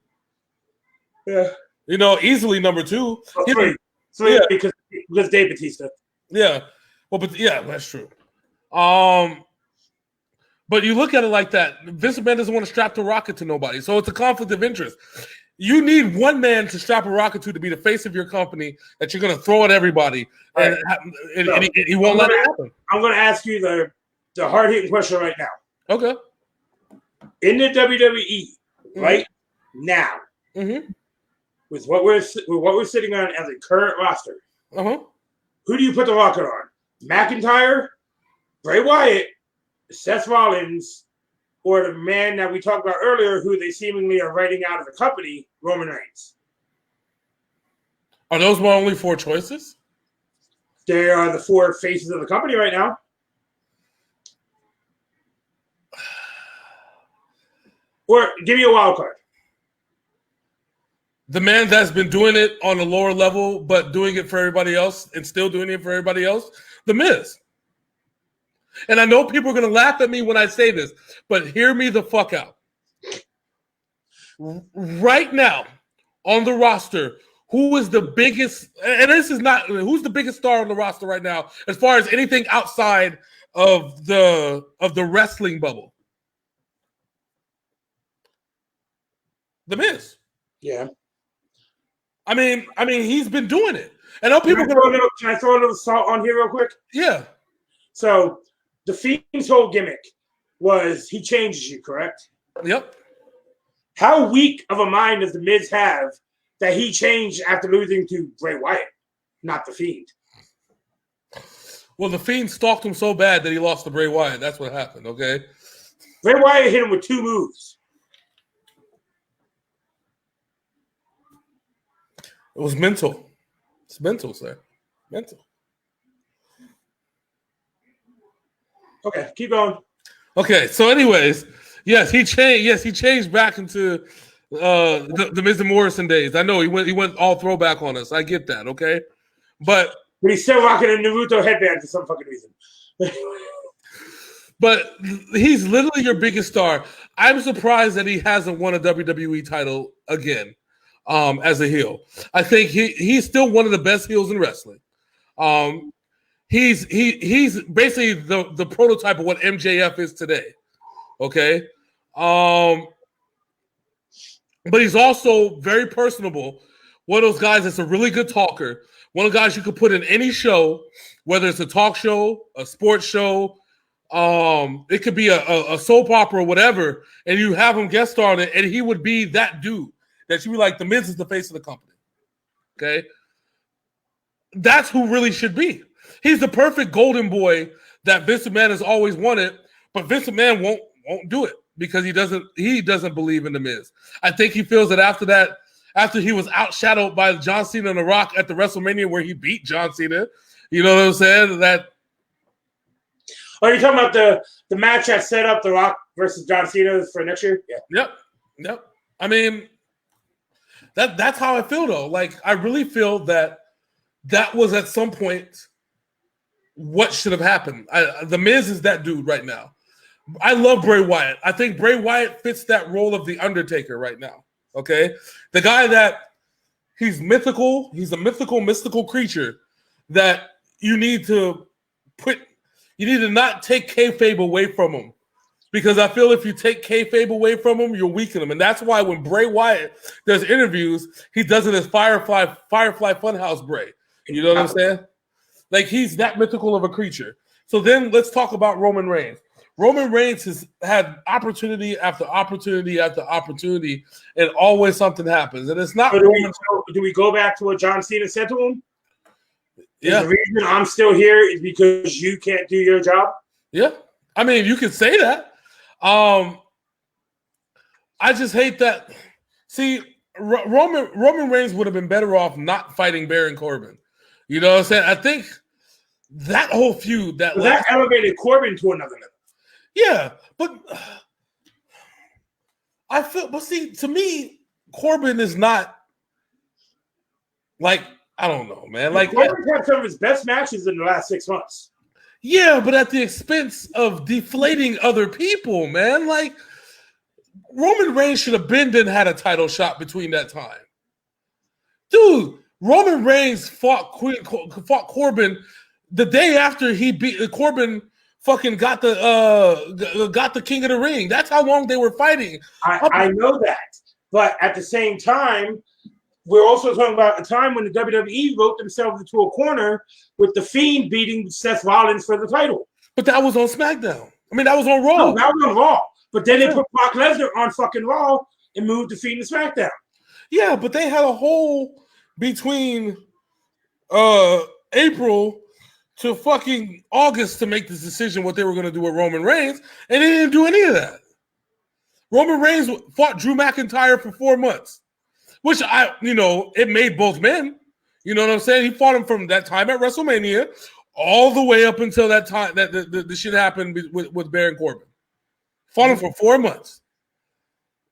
Yeah. You know, easily number 2. Yeah, because Dave Bautista. Yeah. Well, but yeah, that's true. But you look at it like that. Vince McMahon doesn't want to strap the rocket to nobody. So it's a conflict of interest. You need one man to strap a rocket to be the face of your company that you're going to throw at everybody. And he won't let it happen. I'm going to ask you the hard-hitting question right now. Okay. In the WWE, right now, with what we're sitting on as a current roster, who do you put the rocket on? McIntyre, Bray Wyatt, Seth Rollins, or the man that we talked about earlier, who they seemingly are writing out of the company, Roman Reigns? Are those my only 4 choices? They are the 4 faces of the company right now. Or give me a wild card. The man that's been doing it on a lower level, but doing it for everybody else and still doing it for everybody else, The Miz. And I know people are going to laugh at me when I say this, but hear me the fuck out. Right now, on the roster, who is the biggest, and this is not, who's the biggest star on the roster right now as far as anything outside of the wrestling bubble? The Miz. Yeah. I mean, he's been doing it. I know people can I throw a little salt on here real quick? Yeah. So the Fiend's whole gimmick was he changes you, correct? Yep. How weak of a mind does the Miz have that he changed after losing to Bray Wyatt, not the Fiend? Well, the Fiend stalked him so bad that he lost to Bray Wyatt. That's what happened, okay? Bray Wyatt hit him with 2 moves. It was mental. It's mental, sir. Mental. Okay, keep going. Okay, so anyways, yes, he changed. Yes, he changed back into the Miz and Morrison days. I know he went all throwback on us. I get that, okay? But he's still rocking a Naruto headband for some fucking reason. But he's literally your biggest star. I'm surprised that he hasn't won a WWE title again as a heel. I think he's still one of the best heels in wrestling. He's basically the prototype of what MJF is today. Okay. But he's also very personable. One of those guys that's a really good talker. One of the guys you could put in any show, whether it's a talk show, a sports show, it could be a soap opera or whatever, and you have him guest star on it, and he would be that dude that you be like, the Miz is the face of the company. Okay? That's who really should be. He's the perfect golden boy that Vince McMahon has always wanted, but Vince McMahon won't do it because he doesn't believe in the Miz. I think he feels that after he was outshadowed by John Cena and The Rock at the WrestleMania where he beat John Cena, you know what I'm saying? Are you talking about the match that set up The Rock versus John Cena for next year? Yeah. Yep. I mean, that's how I feel though. Like I really feel that was at some point what should have happened. The Miz is that dude right now. I love Bray Wyatt. I think Bray Wyatt fits that role of the Undertaker right now. Okay, the guy that he's mythical. He's a mystical creature that you need to not take kayfabe away from him, because I feel if you take kayfabe away from him, you're weakening him, and that's why when Bray Wyatt does interviews, he does it as Firefly Funhouse Bray. You know what I'm saying? Like he's that mythical of a creature. So then let's talk about Roman Reigns. Roman Reigns has had opportunity after opportunity after opportunity, and always something happens. And it's not. Do we go back to what John Cena said to him? Yeah. The reason I'm still here is because you can't do your job. Yeah, I mean you could say that. I just hate that. See, Roman Reigns would have been better off not fighting Baron Corbin. You know what I'm saying? I think that whole feud that elevated Corbin to another level. Yeah, but see, to me, Corbin is not like, I don't know, man. Like Corbin's had some of his best matches in the last 6 months. Yeah, but at the expense of deflating other people, man. Like Roman Reigns should have didn't had a title shot between that time. Dude, Roman Reigns fought Corbin the day after he beat Corbin. Fucking got the King of the Ring. That's how long they were fighting. I know that, but at the same time, we're also talking about a time when the WWE wrote themselves into a corner with the Fiend beating Seth Rollins for the title. But that was on SmackDown. I mean, that was on Raw. No, that was on Raw. But then they put Brock Lesnar on fucking Raw and moved the Fiend to SmackDown. Yeah, but they had a hole between April to fucking August to make this decision what they were going to do with Roman Reigns, and they didn't do any of that. Roman Reigns fought Drew McIntyre for 4 months, which it made both men. You know what I'm saying? He fought him from that time at WrestleMania all the way up until that time that the shit happened with Baron Corbin. Fought him for 4 months.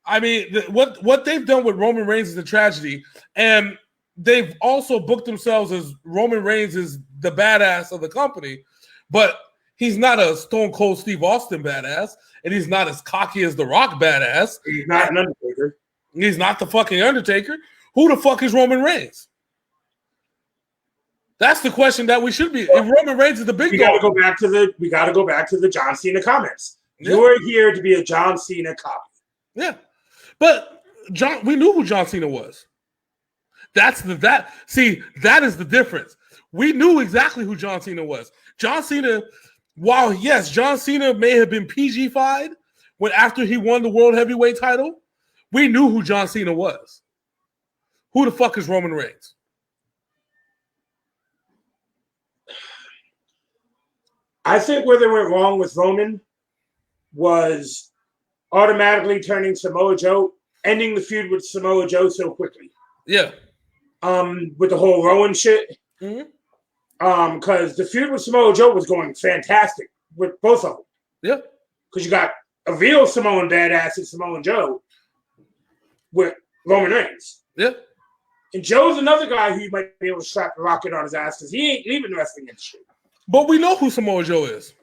I mean, what they've done with Roman Reigns is a tragedy, and they've also booked themselves as Roman Reigns is the badass of the company, but he's not a Stone Cold Steve Austin badass, and he's not as cocky as The Rock badass. He's not an Undertaker. He's not the fucking Undertaker. Who the fuck is Roman Reigns? That's the question that we should be. If Roman Reigns is the big dog, we got to go back to the John Cena comments. Yeah. You're here to be a John Cena copy. Yeah, but we knew who John Cena was. That is the difference. We knew exactly who John Cena was. John Cena, while yes, John Cena may have been PG-fied after he won the World Heavyweight title, we knew who John Cena was. Who the fuck is Roman Reigns? I think where they went wrong with Roman was automatically turning Samoa Joe, ending the feud with Samoa Joe so quickly. Yeah. With the whole Rowan shit. Mm-hmm. Because the feud with Samoa Joe was going fantastic with both of them. Yeah. Because you got a real Samoan badass and Samoan Joe with Roman Reigns. Yeah. And Joe's another guy who you might be able to slap the rocket on his ass because he ain't leaving wrestling industry. But we know who Samoa Joe is.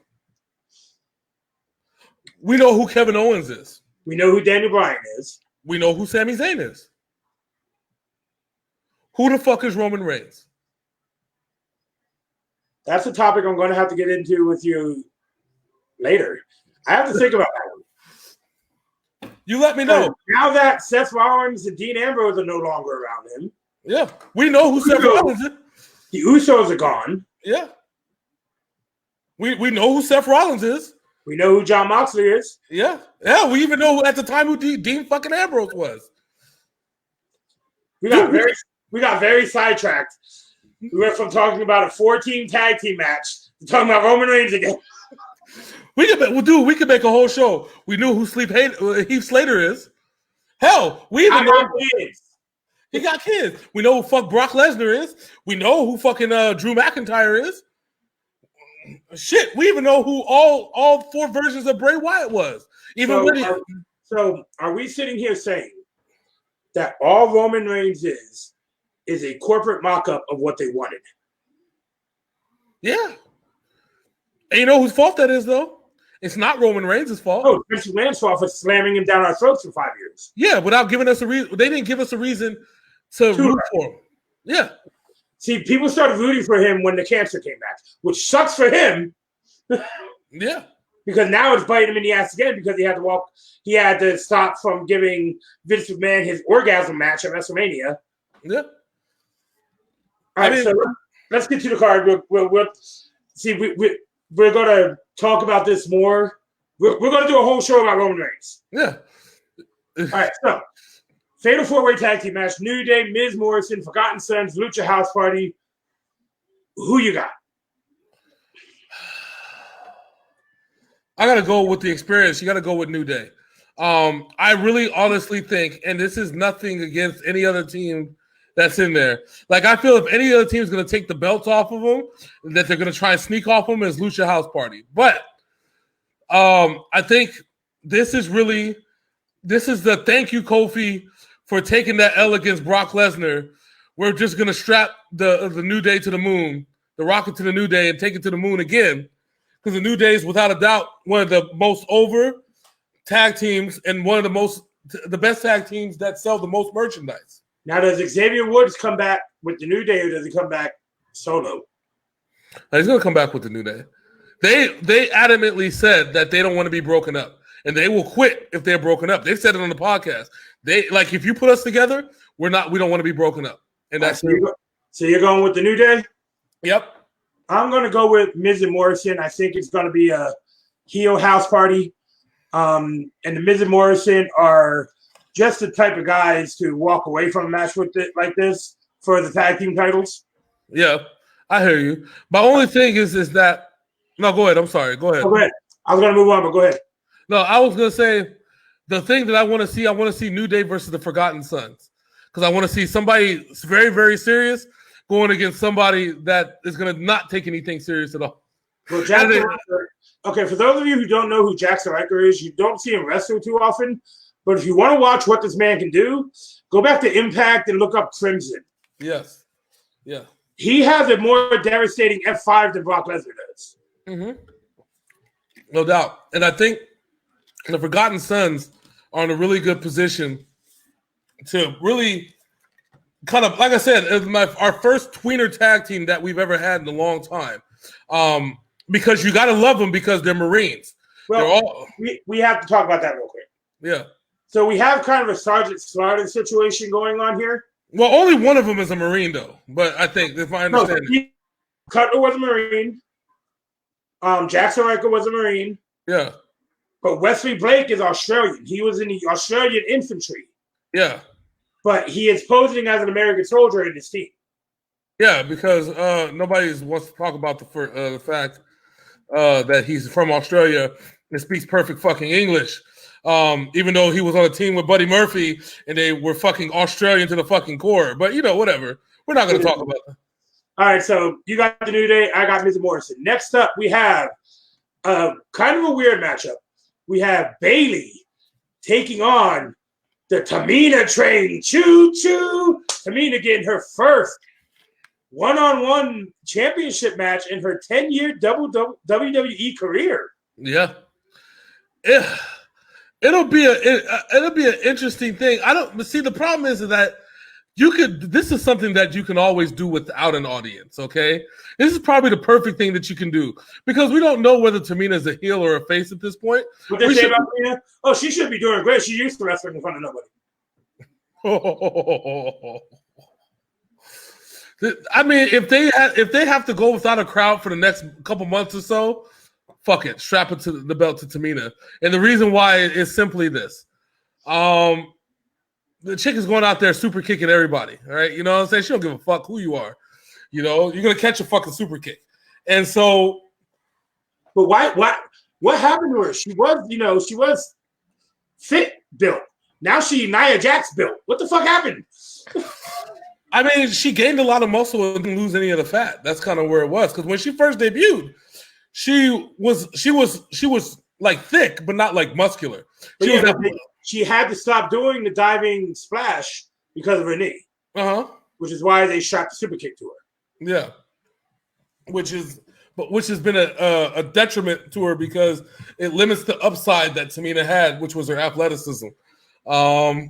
We know who Kevin Owens is. We know who Daniel Bryan is. We know who Sami Zayn is. Who the fuck is Roman Reigns? That's a topic I'm going to have to get into with you later. I have to think about that one. You let me know. Now that Seth Rollins and Dean Ambrose are no longer around him. Yeah. We know who Seth Rollins is. The Usos are gone. Yeah. We know who Seth Rollins is. We know who John Moxley is. Yeah. Yeah, we even know at the time who Dean fucking Ambrose was. We got very sidetracked. We went from talking about a 4-team tag team match to talking about Roman Reigns again. We could make a whole show. We knew who Heath Slater is. Hell, we even know kids. He got kids. We know who fuck Brock Lesnar is. We know who fucking Drew McIntyre is. Shit, we even know who all 4 versions of Bray Wyatt was. So are we sitting here saying that all Roman Reigns is a corporate mock-up of what they wanted? Yeah. And you know whose fault that is, though? It's not Roman Reigns' fault. Oh, Vince McMahon's fault for slamming him down our throats for 5 years. Yeah, without giving us a reason. They didn't give us a reason to root for him. Yeah. See, people started rooting for him when the cancer came back, which sucks for him. Yeah. Because now it's biting him in the ass again because he had to stop from giving Vince McMahon his orgasm match at WrestleMania. Yeah. All right, so let's get to the card. We'll see. We're going to talk about this more. We're going to do a whole show about Roman Reigns. Yeah. All right, so Fatal 4-Way Tag Team match: New Day, Miz Morrison, Forgotten Sons, Lucha House Party. Who you got? I got to go with the experience. You got to go with New Day. I really honestly think, and this is nothing against any other team that's in there. Like, I feel if any other team is going to take the belts off of them, that they're going to try and sneak off them is Lucha House Party. But I think this is the thank you, Kofi, for taking that L against Brock Lesnar. We're just going to strap the New Day to the moon, the rocket to the New Day, and take it to the moon again. Because the New Day is, without a doubt, one of the most over tag teams and one of the best tag teams that sell the most merchandise. Now, does Xavier Woods come back with the New Day, or does he come back solo? He's going to come back with the New Day. They adamantly said that they don't want to be broken up, and they will quit if they're broken up. They've said it on the podcast. If you put us together, we don't want to be broken up. And that's so you're going with the New Day? Yep. I'm going to go with Miz and Morrison. I think it's going to be a heel house party. And the Miz and Morrison are just the type of guys to walk away from a match with it like this for the tag team titles. Yeah, I hear you. My only thing is that – no, go ahead. I'm sorry. Go ahead. Oh, go ahead. I was going to move on, but go ahead. No, I was going to say the thing that I want to see New Day versus the Forgotten Sons, because I want to see somebody very, very serious going against somebody that is going to not take anything serious at all. Well, Jackson Riker, okay, for those of you who don't know who Jackson Riker is, you don't see him wrestle too often. But if you want to watch what this man can do, go back to Impact and look up Crimson. Yes. Yeah. He has a more devastating F5 than Brock Lesnar does. Mm-hmm. No doubt. And I think the Forgotten Sons are in a really good position to really kind of, like I said, our first tweener tag team that we've ever had in a long time. Because you got to love them because they're Marines. Well, we have to talk about that real quick. Yeah. So we have kind of a Sergeant Slaughter situation going on here. Well, only one of them is a Marine, though. But I think, if I understand Cutler was a Marine. Jackson Riker was a Marine. Yeah. But Wesley Blake is Australian. He was in the Australian infantry. Yeah. But he is posing as an American soldier in his team. Yeah, because nobody wants to talk about the fact that he's from Australia and speaks perfect fucking English. Even though he was on a team with Buddy Murphy and they were fucking Australian to the fucking core. But, whatever. We're not going to talk about that. All right, so you got the New Day. I got Miz Morrison. Next up, we have kind of a weird matchup. We have Bayley taking on the Tamina train. Choo-choo. Tamina getting her first one-on-one championship match in her 10-year WWE career. Yeah. It'll be an interesting thing. The problem is that This is something that you can always do without an audience, okay? This is probably the perfect thing that you can do because we don't know whether Tamina is a heel or a face at this point. What they say about Tamina? Oh, she should be doing great. She used to wrestling in front of nobody. I mean, if they have to go without a crowd for the next couple months or so, fuck it, strap it to the belt to Tamina. And the reason why is simply this. The chick is going out there super kicking everybody, all right? You know what I'm saying? She don't give a fuck who you are. You know, you're going to catch a fucking super kick. And so... But what happened to her? She was fit built. Now she Nia Jax built. What the fuck happened? I mean, she gained a lot of muscle and didn't lose any of the fat. That's kind of where it was. Because when she first debuted, she was like thick, but not like muscular. She had to stop doing the diving splash because of her knee. Which is why they shot the super kick to her. Yeah. Which has been a detriment to her because it limits the upside that Tamina had, which was her athleticism. I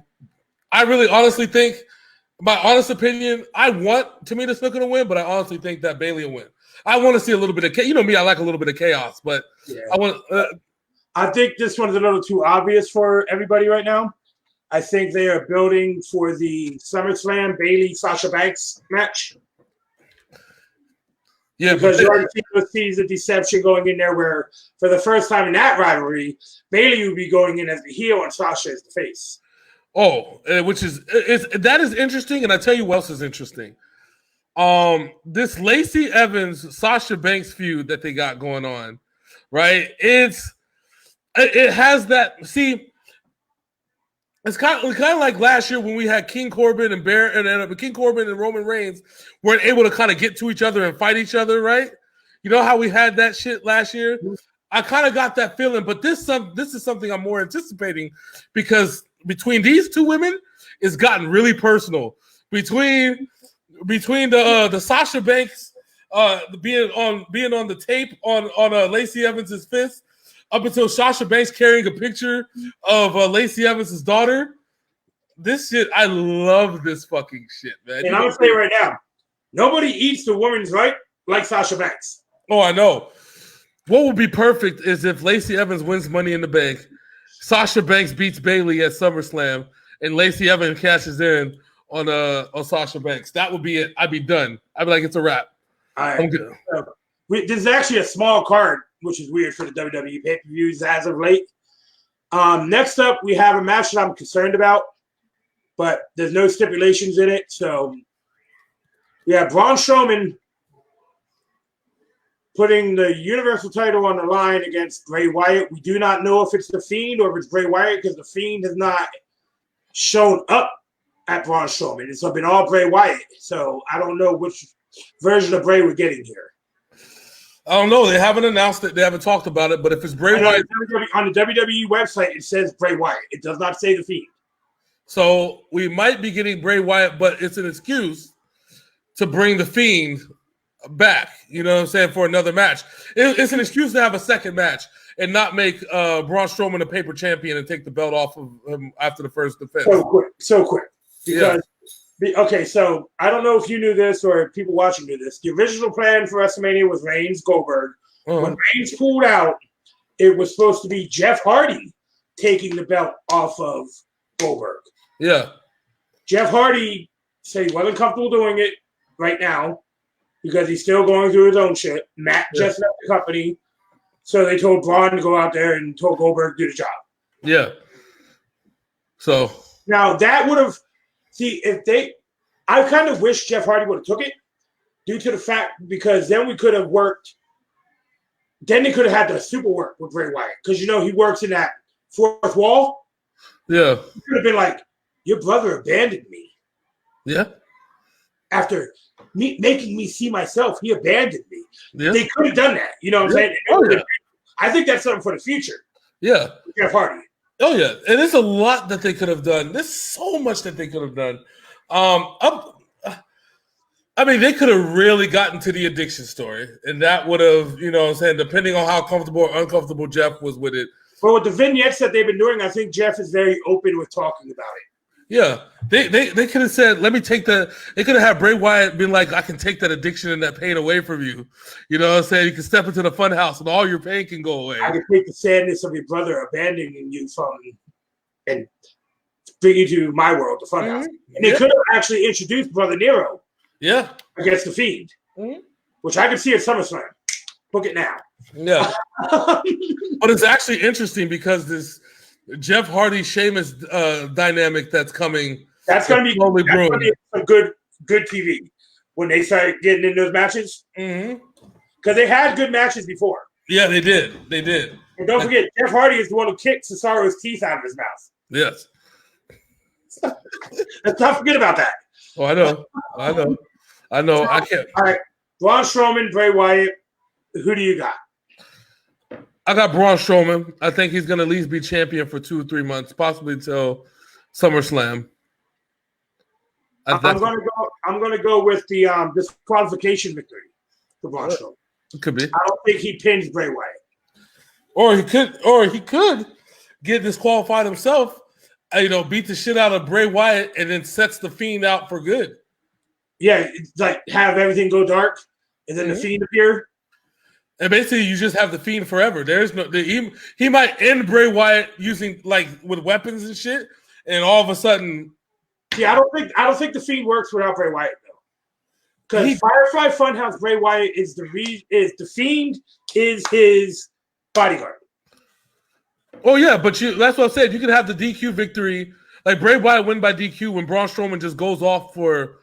really honestly think, my honest opinion, I want Tamina Snuka to win, but I honestly think that Bayley will win. I want to see a little bit of chaos. You know me, I like a little bit of chaos, but yeah. I think this one's a little too obvious for everybody right now. I think they are building for the SummerSlam Bayley-Sasha Banks match. Yeah, because you already see the deception going in there where, for the first time in that rivalry, Bayley would be going in as the heel and Sasha as the face. Oh, that is interesting, and I tell you what else is interesting. This Lacey Evans Sasha Banks feud that they got going on, right? It has that. See, it's kind of like last year when we had King Corbin and King Corbin and Roman Reigns weren't able to kind of get to each other and fight each other, right? You know how we had that shit last year? I kind of got that feeling, but this is something I'm more anticipating because between these two women, it's gotten really personal. Between the Sasha Banks being on the tape on Lacey Evans's fist, up until Sasha Banks carrying a picture of Lacey Evans's daughter. This shit, I love this fucking shit, man. And I'm gonna say right now, nobody eats the woman's right like Sasha Banks. Oh, I know. What would be perfect is if Lacey Evans wins Money in the Bank, Sasha Banks beats Bayley at SummerSlam, and Lacey Evans cashes in on Sasha Banks. That would be it. I'd be done. I'd be like, it's a wrap. All right. I'm good. This is actually a small card, which is weird for the WWE pay-per-views as of late. Next up, we have a match that I'm concerned about, but there's no stipulations in it. So we have Braun Strowman putting the Universal title on the line against Bray Wyatt. We do not know if it's The Fiend or if it's Bray Wyatt because The Fiend has not shown up at Braun Strowman. It's been all Bray Wyatt. So I don't know which version of Bray we're getting here. I don't know. They haven't announced it. They haven't talked about it. But if it's Bray Wyatt. On the WWE website, it says Bray Wyatt. It does not say The Fiend. So we might be getting Bray Wyatt, but it's an excuse to bring The Fiend back. You know what I'm saying? For another match. It's an excuse to have a second match and not make Braun Strowman a paper champion and take the belt off of him after the first defense. So quick. Because, okay, so I don't know if you knew this or if people watching knew this. The original plan for WrestleMania was Reigns Goldberg. When Reigns pulled out, it was supposed to be Jeff Hardy taking the belt off of Goldberg. Yeah. Jeff Hardy said he wasn't comfortable doing it right now because he's still going through his own shit. Matt just left the company. So they told Braun to go out there and told Goldberg to do the job. Yeah. So. Now, that would have... See, I kind of wish Jeff Hardy would have took it due to the fact because then we could have worked. Then they could have had the super work with Bray Wyatt because he works in that fourth wall. Yeah, it could have been like, your brother abandoned me. Yeah, after making me see myself, he abandoned me. Yeah, they could have done that. You know what I'm saying? Oh, yeah. I think that's something for the future. Yeah, Jeff Hardy. Oh, yeah. And there's a lot that they could have done. There's so much that they could have done. I mean, they could have really gotten to the addiction story. And that would have, you know what I'm saying, depending on how comfortable or uncomfortable Jeff was with it. But with the vignettes that they've been doing, I think Jeff is very open with talking about it. Yeah, they could have said, "Let me take the." They could have had Bray Wyatt been like, "I can take that addiction and that pain away from you." You know what I'm saying? You can step into the fun house and all your pain can go away. I can take the sadness of your brother abandoning you from and bring you to my world, the funhouse. And they could have actually introduced Brother Nero. Yeah, against the Fiend, which I can see at SummerSlam. Book it now. Yeah, but it's actually interesting because this Jeff Hardy Sheamus dynamic that's coming. That's going to be some good TV when they start getting in those matches. Because they had good matches before. Yeah, they did. They did. And don't forget, Jeff Hardy is the one who kicked Cesaro's teeth out of his mouth. Yes. Let's not forget about that. Oh, I know. I can't. All right. Braun Strowman, Bray Wyatt. Who do you got? I got Braun Strowman. I think he's going to at least be champion for 2 or 3 months, possibly till SummerSlam. I'm going to go with the disqualification victory for Braun Strowman. It could be. I don't think he pins Bray Wyatt. Or he could get disqualified himself. Beat the shit out of Bray Wyatt and then sets the Fiend out for good. Yeah, like have everything go dark and then the Fiend appear. And basically, you just have the Fiend forever. There's no he might end Bray Wyatt using with weapons and shit, and all of a sudden, I don't think the Fiend works without Bray Wyatt though, because Firefly Funhouse Bray Wyatt is the Fiend is his bodyguard. Oh yeah, but that's what I said. You can have the DQ victory, like Bray Wyatt win by DQ when Braun Strowman just goes off for.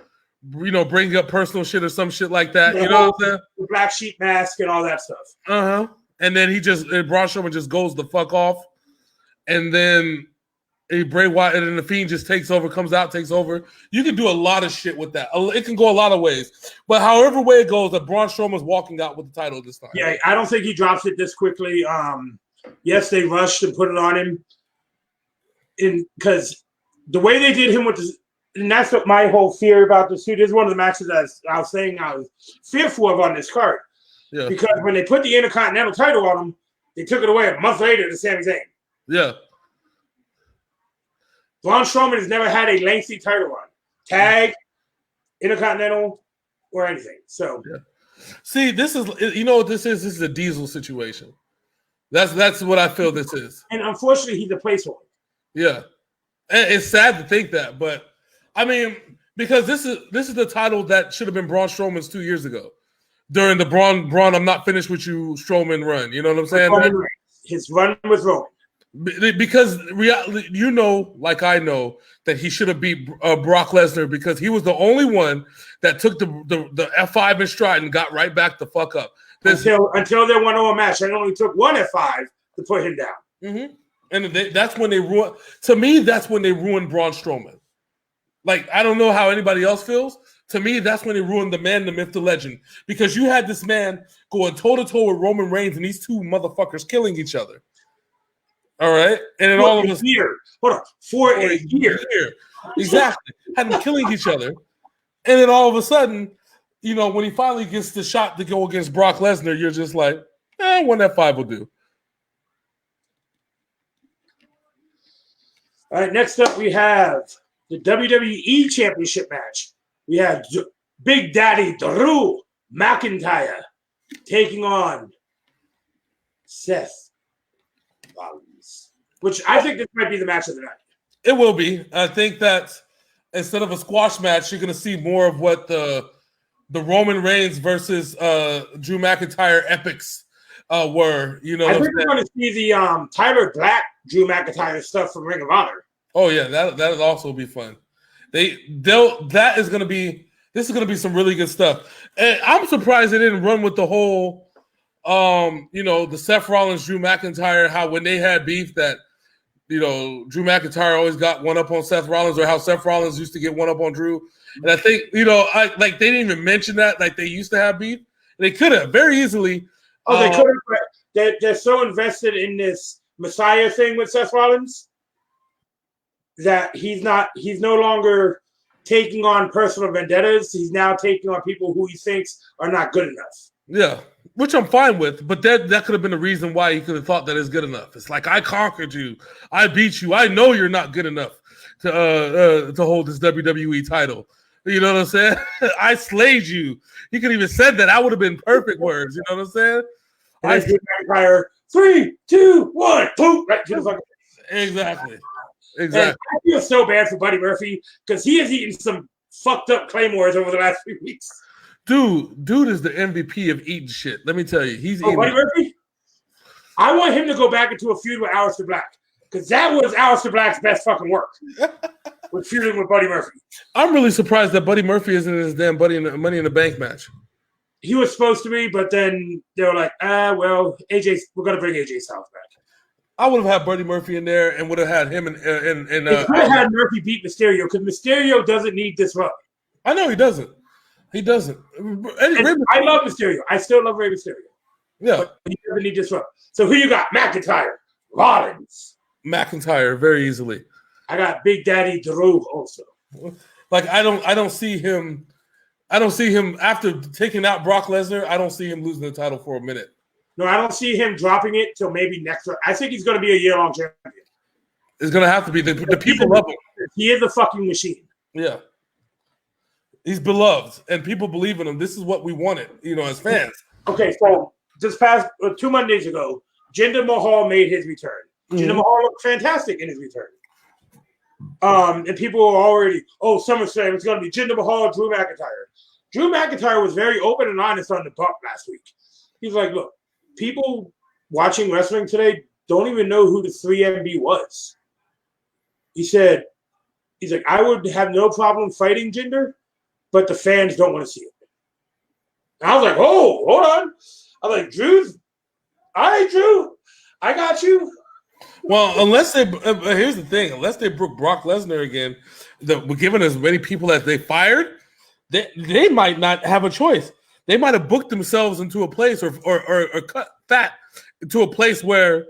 Bring up personal shit or some shit like that. You know what I'm saying? The black sheep mask and all that stuff. And then Braun Strowman just goes the fuck off. And then Bray Wyatt and the Fiend just takes over, comes out, takes over. You can do a lot of shit with that. It can go a lot of ways. But however way it goes, that Braun Strowman's walking out with the title this time. Yeah, I don't think he drops it this quickly. Yes, they rushed and put it on him. Because the way they did him with the... And that's what my whole fear about this too. This is one of the matches I was saying I was fearful of on this card. Yeah. Because when they put the Intercontinental title on him, they took it away a month later to Sami Zayn. Yeah. Braun Strowman has never had a lengthy title run. Tag, Intercontinental, or anything. So see, this is this is a Diesel situation. That's what I feel this is. And unfortunately he's a placeholder. Yeah. And it's sad to think that, but I mean, because this is the title that should have been Braun Strowman's 2 years ago, during the Braun I'm not finished with you Strowman run. You know what I'm saying? His run with Roman. Because like I know that he should have beat Brock Lesnar because he was the only one that took the F5 in stride and got right back the fuck up. Until their 1-on-1 match, it only took one F5 to put him down. And that's when they ruined. To me, that's when they ruined Braun Strowman. Like, I don't know how anybody else feels. To me, that's when they ruined the man, the myth, the legend. Because you had this man going toe-to-toe with Roman Reigns and these two motherfuckers killing each other. All right? And then all of us... For a year. Exactly. Had them killing each other. And then all of a sudden, when he finally gets the shot to go against Brock Lesnar, you're just like, 1F5 will do. All right, next up we have the WWE Championship match. We have Big Daddy Drew McIntyre taking on Seth Rollins, which I think this might be the match of the night. It will be. I think that instead of a squash match, you're going to see more of what the Roman Reigns versus Drew McIntyre epics were. I think we're going to see the Tyler Black Drew McIntyre stuff from Ring of Honor. Oh yeah, that'll also be fun. This is gonna be some really good stuff. And I'm surprised they didn't run with the whole the Seth Rollins, Drew McIntyre, how when they had beef that Drew McIntyre always got one up on Seth Rollins, or how Seth Rollins used to get one up on Drew. And I think, they didn't even mention that, like they used to have beef. They could have very easily. Oh, they could have. They're so invested in this Messiah thing with Seth Rollins that he's no longer taking on personal vendettas. He's now taking on people who he thinks are not good enough. Yeah. which I'm fine with, but that could have been the reason why he could have thought that is good enough. It's like, I conquered you, I beat you, I know you're not good enough to hold this WWE title. You know what I'm saying? I slayed you. He could have even said that. I would have been perfect words. You know what I'm saying? I Drew McIntyre. 3, 2, 1, boom, right to the fucking. Exactly. And I feel so bad for Buddy Murphy because he has eaten some fucked up claymores over the last few weeks. Dude is the MVP of eating shit. Let me tell you, he's eating. Buddy Murphy. I want him to go back into a feud with Aleister Black because that was Aleister Black's best fucking work. With feuding with Buddy Murphy. I'm really surprised that Buddy Murphy isn't in his damn Money in the Bank match. He was supposed to be, but then they were like, well, we're gonna bring AJ Styles back. I would have had Buddy Murphy in there and would have had him and I could have had Murphy beat Mysterio because Mysterio doesn't need this run. I know he doesn't. He doesn't. I love Mysterio. I still love Rey Mysterio. Yeah. But he doesn't need this run. So who you got? McIntyre, Rollins. McIntyre very easily. I got Big Daddy Drew also. Like I don't see him after taking out Brock Lesnar. I don't see him losing the title for a minute. No, I don't see him dropping it till maybe next year. I think he's going to be a year-long champion. It's going to have to be. The people love him. He is a fucking machine. Yeah. He's beloved, and people believe in him. This is what we wanted, as fans. Okay, so this past 2 Mondays ago, Jinder Mahal made his return. Mm-hmm. Jinder Mahal looked fantastic in his return. And people were already, SummerSlam, it's going to be Jinder Mahal, Drew McIntyre. Drew McIntyre was very open and honest on the bump last week. He's like, look, people watching wrestling today don't even know who the 3MB was. He's like, I would have no problem fighting Jinder, but the fans don't want to see it. And I was like, hold on. I was like, Drew, all right, Drew, I got you. Well, here's the thing: unless they book Brock Lesnar again, given as many people as they fired, they might not have a choice. They might have booked themselves into a place or cut that into a place where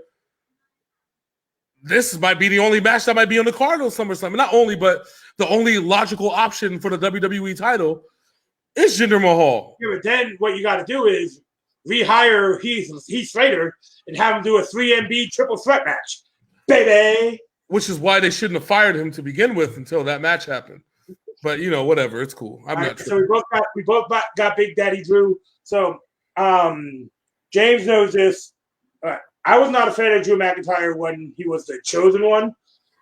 this might be the only match that might be on the card on SummerSlam. Not only, but the only logical option for the WWE title is Jinder Mahal. Yeah, but then what you got to do is rehire Heath Slater and have him do a 3MB triple threat match, baby. Which is why they shouldn't have fired him to begin with until that match happened. But whatever, it's cool. I'm not sure. So we both got Big Daddy Drew. So James knows this. I was not a fan of Drew McIntyre when he was the chosen one.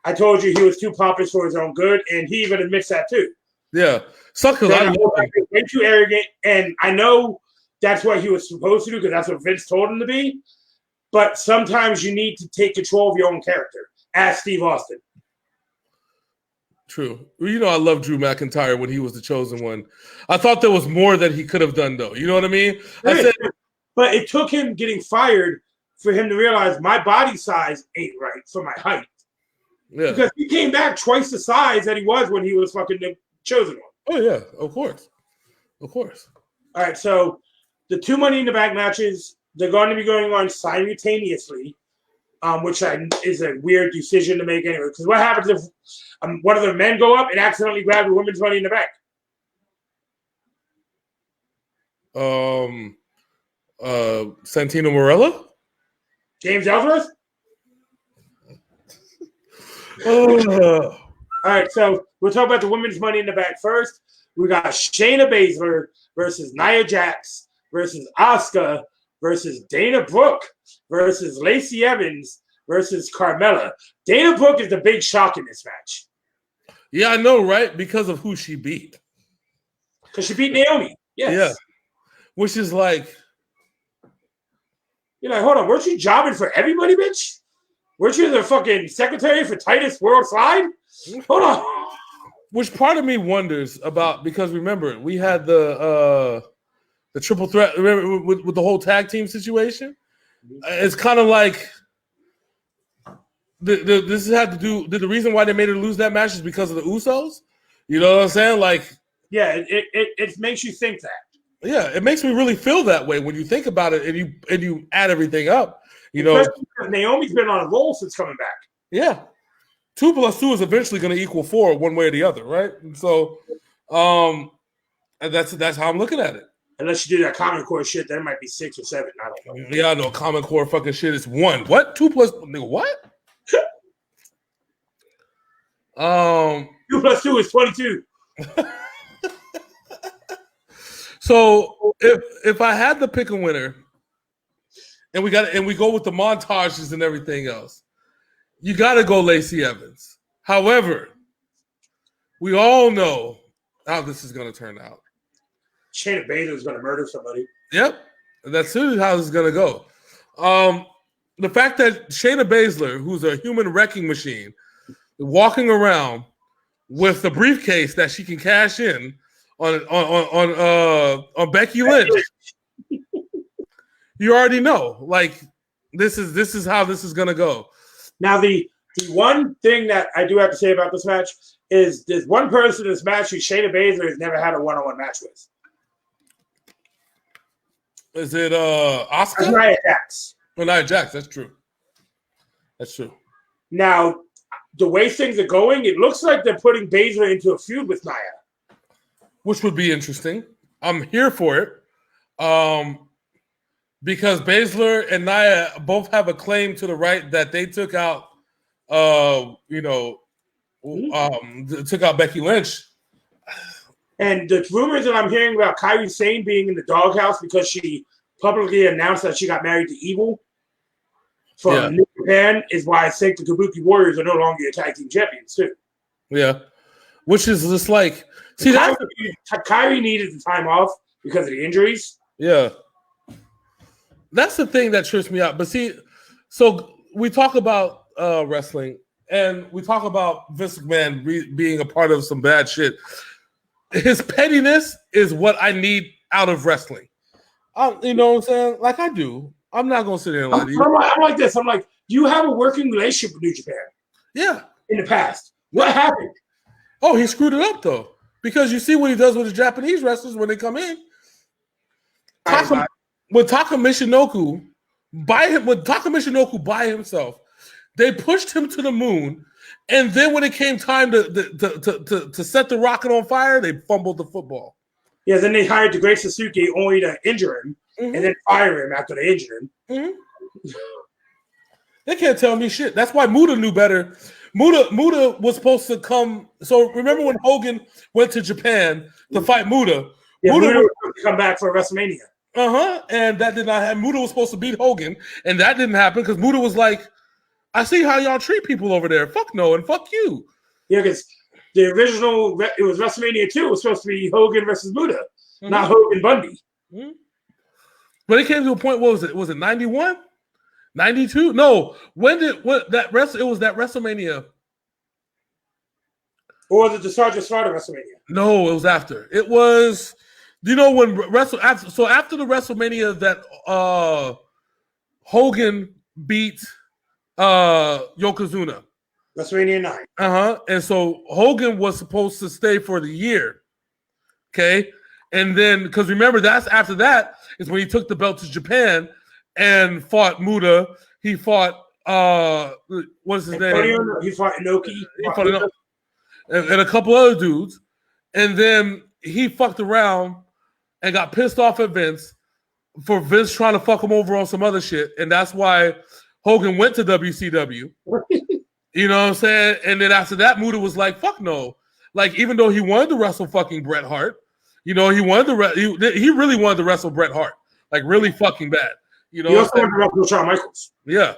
I told you he was too pompous for his own good, and he even admits that too. Yeah, sucks because I love him. Way too arrogant, and I know that's what he was supposed to do because that's what Vince told him to be. But sometimes you need to take control of your own character. Ask Steve Austin. True. Well, I love Drew McIntyre when he was the chosen one. I thought there was more that he could have done, though. You know what I mean? But it took him getting fired for him to realize my body size ain't right for my height. Yeah. Because he came back twice the size that he was when he was fucking the chosen one. Oh, yeah. Of course. Of course. All right. So the 2 Money in the Bank matches, they're going to be going on simultaneously, which is a weird decision to make anyway. Because what happens if one of the men go up and accidentally grab the women's Money in the Bank? Santino Marella? James Ellsworth? All right, so we'll talk about the women's Money in the Bank first. We got Shayna Baszler versus Nia Jax versus Asuka versus Dana Brooke versus Lacey Evans versus Carmella. Dana Brooke is the big shock in this match. Yeah, I know, right? Because of who she beat. Because she beat Naomi. Yes. Yeah. Which is like... You're like, hold on, weren't you jobbing for everybody, bitch? Weren't you the fucking secretary for Titus World Slide? Hold on. Which part of me wonders about, because remember, we had the triple threat, remember, with the whole tag team situation? It's kind of like this had to do, the reason why they made her lose that match is because of the Usos? You know what I'm saying? Like, yeah, it makes you think that. Yeah, it makes me really feel that way when you think about it and you add everything up. Naomi's been on a roll since coming back. Yeah. 2 + 2 is eventually going to equal 4 one way or the other, right? And so that's how I'm looking at it. Unless you do that Common Core shit, then it might be 6 or 7. I don't know. Yeah, I know Common Core fucking shit is 1. What? 2 plus nigga, what? 2 plus 2 is 22. So if I had to pick a winner, and we go with the montages and everything else, you got to go Lacey Evans. However, we all know how this is going to turn out. Shayna Baszler is going to murder somebody. Yep, that's how this is going to go. The fact that Shayna Baszler, who's a human wrecking machine, walking around with the briefcase that she can cash in on Becky Lynch, you already know. Like this is how this is going to go. Now the one thing that I do have to say about this match is there's one person in this match who Shayna Baszler has never had a one-on-one match with. Is it Asuka? Nia Jax. Oh, Nia Jax. That's true. That's true. Now, the way things are going, it looks like they're putting Baszler into a feud with Nia, which would be interesting. I'm here for it, because Baszler and Nia both have a claim to the right that they took out, took out Becky Lynch. And the rumors that I'm hearing about Kairi Sane being in the doghouse because she publicly announced that she got married to Evil from New Japan is why I think the Kabuki Warriors are no longer your tag team champions too. Yeah, which is just like, see, Kairi needed the time off because of the injuries. Yeah, that's the thing that trips me out. But see, so we talk about wrestling and we talk about Vince McMahon being a part of some bad shit. His pettiness is what I need out of wrestling. You know what I'm saying? Like I do. I'm not going to sit there and lie to you. I'm like this. I'm like, you have a working relationship with New Japan. Yeah. In the past. What happened? Oh, he screwed it up, though. Because you see what he does with the Japanese wrestlers when they come in. With Taka Michinoku by himself, they pushed him to the moon. And then when it came time to set the rocket on fire, they fumbled the football. Yeah, then they hired the Great Sasuke only to injure him and then fire him after they injured him. They can't tell me shit. That's why Muda knew better. Muda was supposed to come. So remember when Hogan went to Japan to fight Muda? Yeah, Muda was supposed to come back for WrestleMania. And that did not happen. Muda was supposed to beat Hogan, and that didn't happen because Muda was like, I see how y'all treat people over there. Fuck no, and fuck you. Yeah, because the original, it was WrestleMania 2. It was supposed to be Hogan versus Muda, not Hogan Bundy. But it came to a point, what was it? Was it 91? 92? No. It was that WrestleMania. Or was it the Sergeant Slaughter WrestleMania? No, it was after. It was, when after the WrestleMania that Hogan beat Yokozuna. WrestleMania 9. And so Hogan was supposed to stay for the year. Okay. And then, because remember, that's after that is when he took the belt to Japan and fought Muda. He fought, what's his name? He fought Inoki. And a couple other dudes. And then he fucked around and got pissed off at Vince for Vince trying to fuck him over on some other shit. And that's why Hogan went to WCW. You know what I'm saying? And then after that, Muda was like, fuck no. Like, even though he wanted to wrestle fucking Bret Hart, he wanted to he really wanted to wrestle Bret Hart. Like, really fucking bad. He also wanted to wrestle Shawn Michaels. Yeah.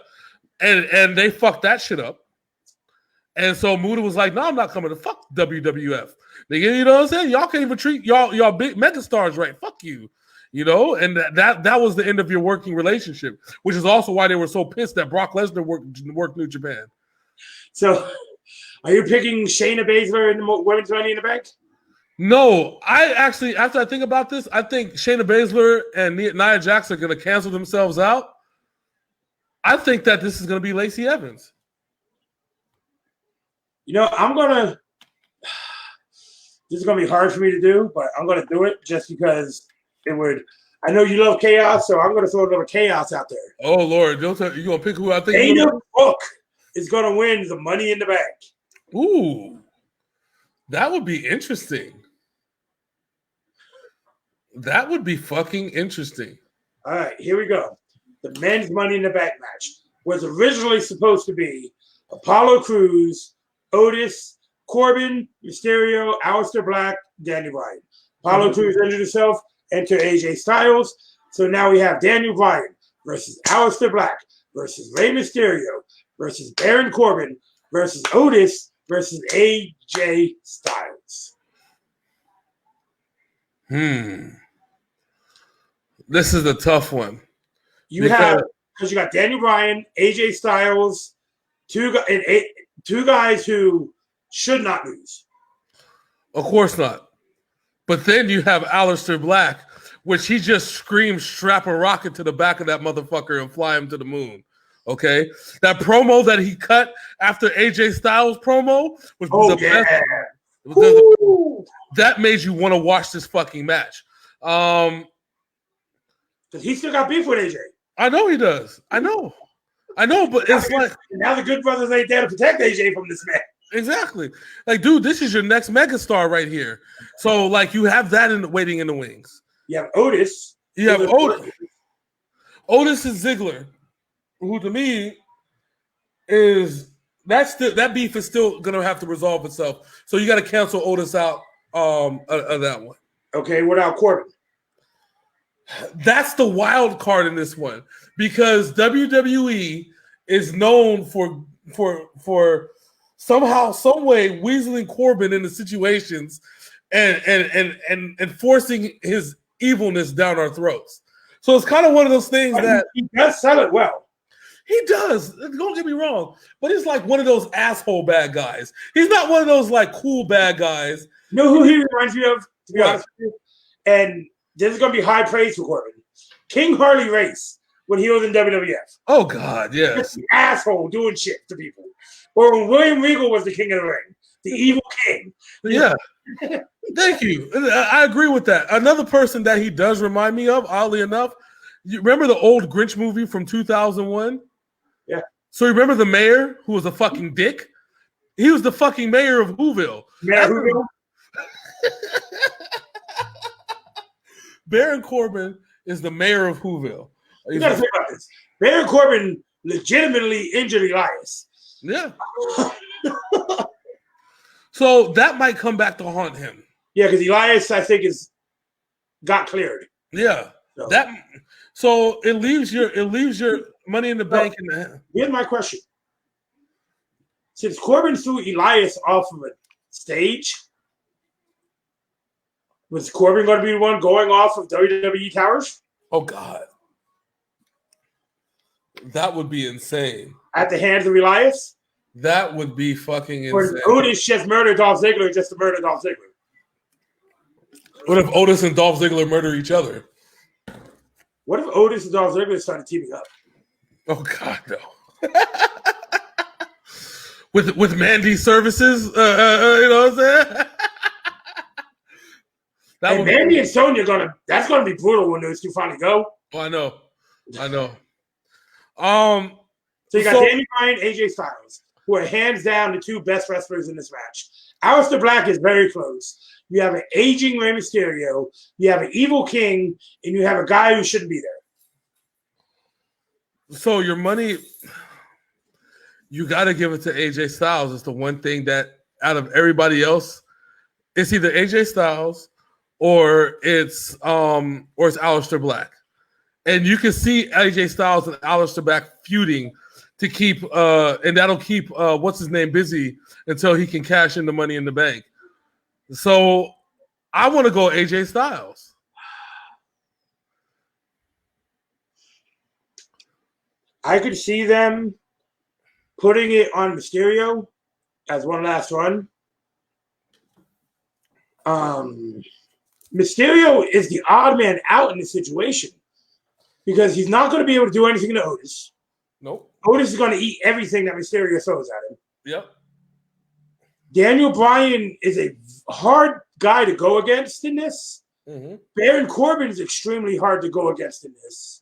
And they fucked that shit up. And so Muda was like, no, I'm not coming to fuck WWF. You know what I'm saying? Y'all can't even treat y'all big megastars right. Fuck you. And that was the end of your working relationship, which is also why they were so pissed that Brock Lesnar worked New Japan. So, are you picking Shayna Baszler in the Women's Money in the Bank? No, I actually, after I think about this, I think Shayna Baszler and Nia Jax are going to cancel themselves out. I think that this is going to be Lacey Evans. This is going to be hard for me to do, but I'm going to do it just because I know you love chaos, so I'm going to throw a little chaos out there. Oh, Lord. You going to pick who I think? Dana Brooke is going to win the Money in the Bank. Ooh. That would be interesting. That would be fucking interesting. All right, here we go. The men's Money in the Bank match was originally supposed to be Apollo Crews, Otis, Corbin, Mysterio, Aleister Black, Daniel Bryan. Apollo Crews injured himself, enter AJ Styles. So now we have Daniel Bryan versus Aleister Black versus Rey Mysterio versus Baron Corbin versus Otis versus AJ Styles. This is a tough one. You got Daniel Bryan, AJ Styles, two guys who should not lose. Of course not. But then you have Aleister Black, which he just screamed, strap a rocket to the back of that motherfucker and fly him to the moon. Okay? That promo that he cut after AJ Styles promo was the best. That made you want to watch this fucking match. Because he still got beef with AJ. I know he does. I know, but it's like now the Good Brothers ain't there to protect AJ from this man. Exactly. Like, dude, this is your next megastar right here. So, like, you have that waiting in the wings. You have Otis. You have Otis and Ziggler, who to me is that beef is still gonna have to resolve itself. So you got to cancel Otis out of that one. Okay, what about Corbin? That's the wild card in this one because WWE is known for somehow, some way, weaseling Corbin into situations and forcing his evilness down our throats. So it's kind of one of those things that he does sell it well. He does. Don't get me wrong, but he's like one of those asshole bad guys. He's not one of those like cool bad guys. You know who he reminds me of? To be honest with you, and this is going to be high praise for Corbin. King Harley Race when he was in WWF. Oh God, yes. Just an asshole doing shit to people. Or when William Regal was the king of the ring, the evil king. Yeah. Thank you. I agree with that. Another person that he does remind me of, oddly enough, you remember the old Grinch movie from 2001? Yeah. So you remember the mayor who was a fucking dick? He was the fucking mayor of Whoville. Mayor Whoville? Baron Corbin is the mayor of Whoville. You got to think about this. Baron Corbin legitimately injured Elias. Yeah. So that might come back to haunt him. Yeah, because Elias, I think, got cleared. Yeah. So it leaves your Money in the Bank in the hand. Here's my question. Since Corbin threw Elias off of a stage, was Corbin going to be the one going off of WWE towers? Oh God. That would be insane. At the hands of Elias? That would be fucking insane. Or Otis just murdered Dolph Ziggler just to murder Dolph Ziggler? What if Otis and Dolph Ziggler murder each other? What if Otis and Dolph Ziggler started teaming up? Oh God, no. with Mandy Services, you know what I'm saying? And Mandy and Sonya that's gonna be brutal when those two finally go. Oh, I know. So you got Daniel Bryan, AJ Styles, who are hands down the two best wrestlers in this match. Aleister Black is very close. You have an aging Rey Mysterio, you have an evil king, and you have a guy who shouldn't be there. So your money, you got to give it to AJ Styles. It's the one thing that out of everybody else, it's either AJ Styles or it's Aleister Black. And you can see AJ Styles and Aleister Black feuding to keep and that'll keep what's his name busy until he can cash in the Money in the Bank. So I want to go AJ Styles. I could see them putting it on Mysterio as one last run. Mysterio is the odd man out in this situation because he's not going to be able to do anything to Otis. Nope. Otis is going to eat everything that Mysterio throws at him. Yep. Daniel Bryan is a hard guy to go against in this. Mm-hmm. Baron Corbin is extremely hard to go against in this.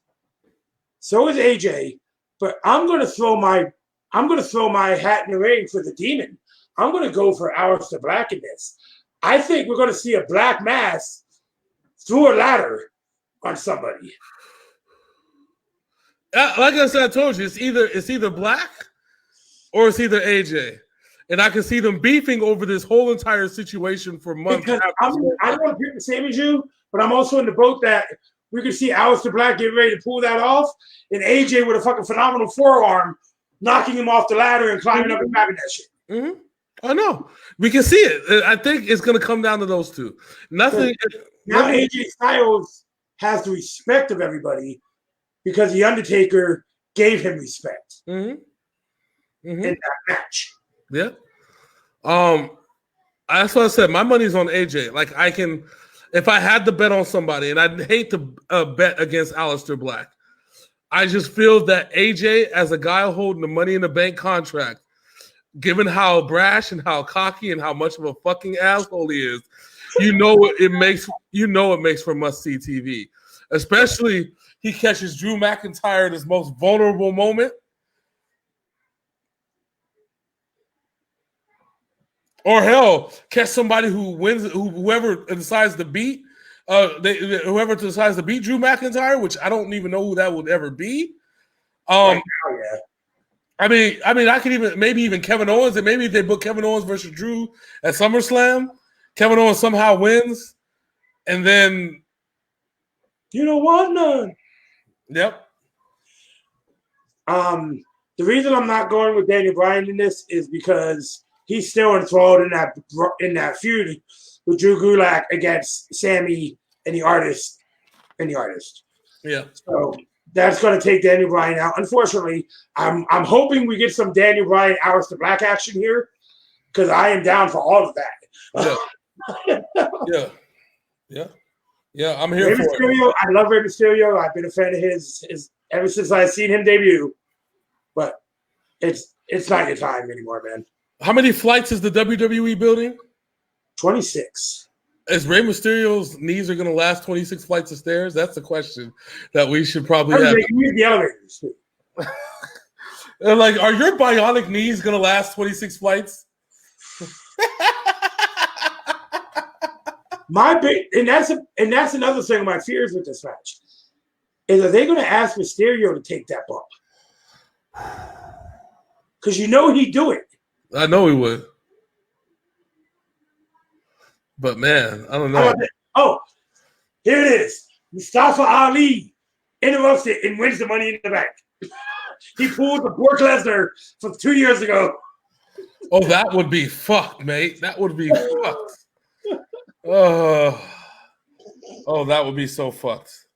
So is AJ. But I'm going to throw my hat in the ring for the Demon. I'm going to go for Aleister Black in this. I think we're going to see a Black Mass threw a ladder on somebody. Like I said, I told you, it's either Black or it's either AJ. And I can see them beefing over this whole entire situation for months. Because I don't want to pick the same as you, but I'm also in the boat that we could see Aleister Black get ready to pull that off, and AJ with a fucking phenomenal forearm knocking him off the ladder and climbing up and grabbing that shit. Mm-hmm. I know. We can see it. I think it's going to come down to those two. Nothing. Now AJ Styles has the respect of everybody because The Undertaker gave him respect in that match. Yeah. That's what I said. My money's on AJ. Like, I can, if I had to bet on somebody, and I'd hate to bet against Aleister Black, I just feel that AJ, as a guy holding the Money in the Bank contract, given how brash and how cocky and how much of a fucking asshole he is, it makes for must-see TV. Especially he catches Drew McIntyre at his most vulnerable moment. Or hell, catch somebody who wins, whoever decides to beat, whoever decides to beat Drew McIntyre, which I don't even know who that would ever be. Right now, yeah. I mean, I could even Kevin Owens, and maybe if they book Kevin Owens versus Drew at SummerSlam, Kevin Owens somehow wins, and then you don't want none. Yep. The reason I'm not going with Daniel Bryan in this is because he's still enthralled in that feud with Drew Gulak against Sammy and the artist. Yeah. So that's going to take Daniel Bryan out. Unfortunately, I'm hoping we get some Daniel Bryan Aleister Black action here because I am down for all of that. Yeah. I'm here for Mysterio, it. I love Rey Mysterio. I've been a fan of his ever since I've seen him debut. But it's not your time anymore, man. How many flights is the WWE building? 26. Is Rey Mysterio's knees are going to last 26 flights of stairs? That's the question that we should probably have. You use the elevators. Like, are your bionic knees going to last 26 flights? That's another thing of my fears with this match. Is are they going to ask Mysterio to take that bump? Because he'd do it. I know he would. But man, I don't know. Oh, here it is. Mustafa Ali interrupts it and wins the Money in the Bank. He pulled the Brock Lesnar from 2 years ago. Oh, that would be fucked, mate. That would be fucked. Oh, that would be so fucked.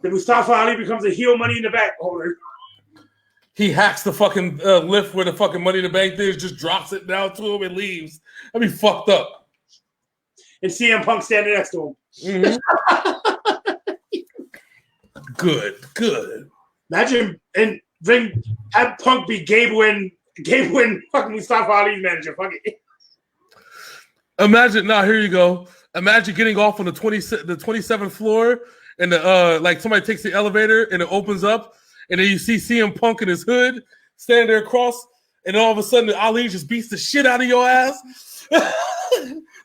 Then Mustafa Ali becomes a heel Money in the Bank holder. He hacks the fucking lift where the fucking Money in the Bank is, just drops it down to him and leaves. That'd be fucked up. And CM Punk standing next to him. Mm-hmm. Good. Imagine and then have Punk be Gabe Wynn fucking Mustafa Ali's manager. Fuck it. Imagine here you go. Imagine getting off on the 27th floor and like somebody takes the elevator and it opens up. And then you see CM Punk in his hood, standing there across, and all of a sudden Ali just beats the shit out of your ass.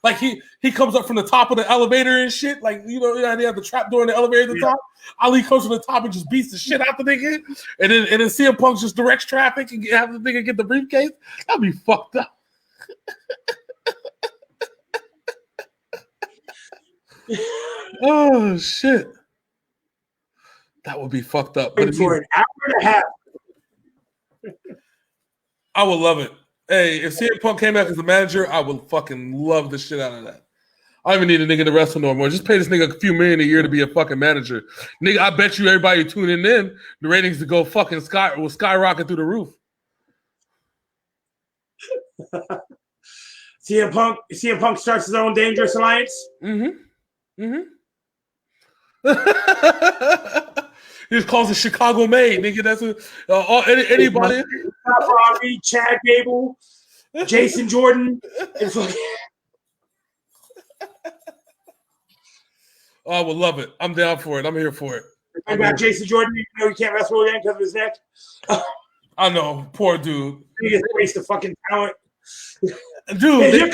Like he comes up from the top of the elevator and shit. Like, they have the trap door in the elevator at the top. Ali comes from the top and just beats the shit out the nigga. And then CM Punk just directs traffic and have the nigga get the briefcase. That'd be fucked up. Oh, shit. That would be fucked up. But for an hour and a half. I would love it. Hey, if CM Punk came back as a manager, I would fucking love the shit out of that. I don't even need a nigga to wrestle no more. Just pay this nigga a few million a year to be a fucking manager. Nigga, I bet you everybody tuning in, the ratings to go fucking skyrocket through the roof. CM Punk starts his own Dangerous Alliance. He just calls it Chicago made, nigga. That's anybody. Chad Gable, Jason Jordan. I would love it. I'm down for it. I'm here for it. I got Jason Jordan. He can't wrestle again because of his neck. I know, poor dude. He just wastes the fucking talent. Dude,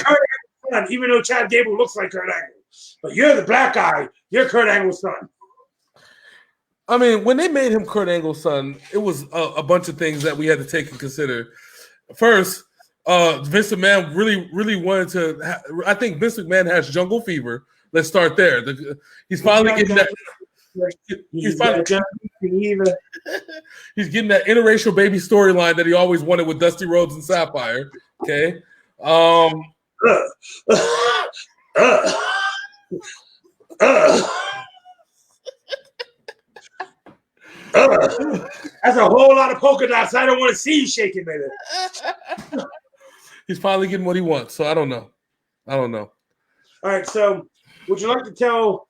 son, even though Chad Gable looks like Kurt Angle. But you're the black guy. You're Kurt Angle's son. I mean, when they made him Kurt Angle's son, it was a bunch of things that we had to take and consider. First, Vince McMahon really wanted to. I think Vince McMahon has jungle fever. Let's start there. He's finally getting that. He's getting that interracial baby storyline that he always wanted with Dusty Rhodes and Sapphire. Okay. That's a whole lot of polka dots. I don't want to see you shaking, baby. He's finally getting what he wants. So I don't know. All right. So, would you like to tell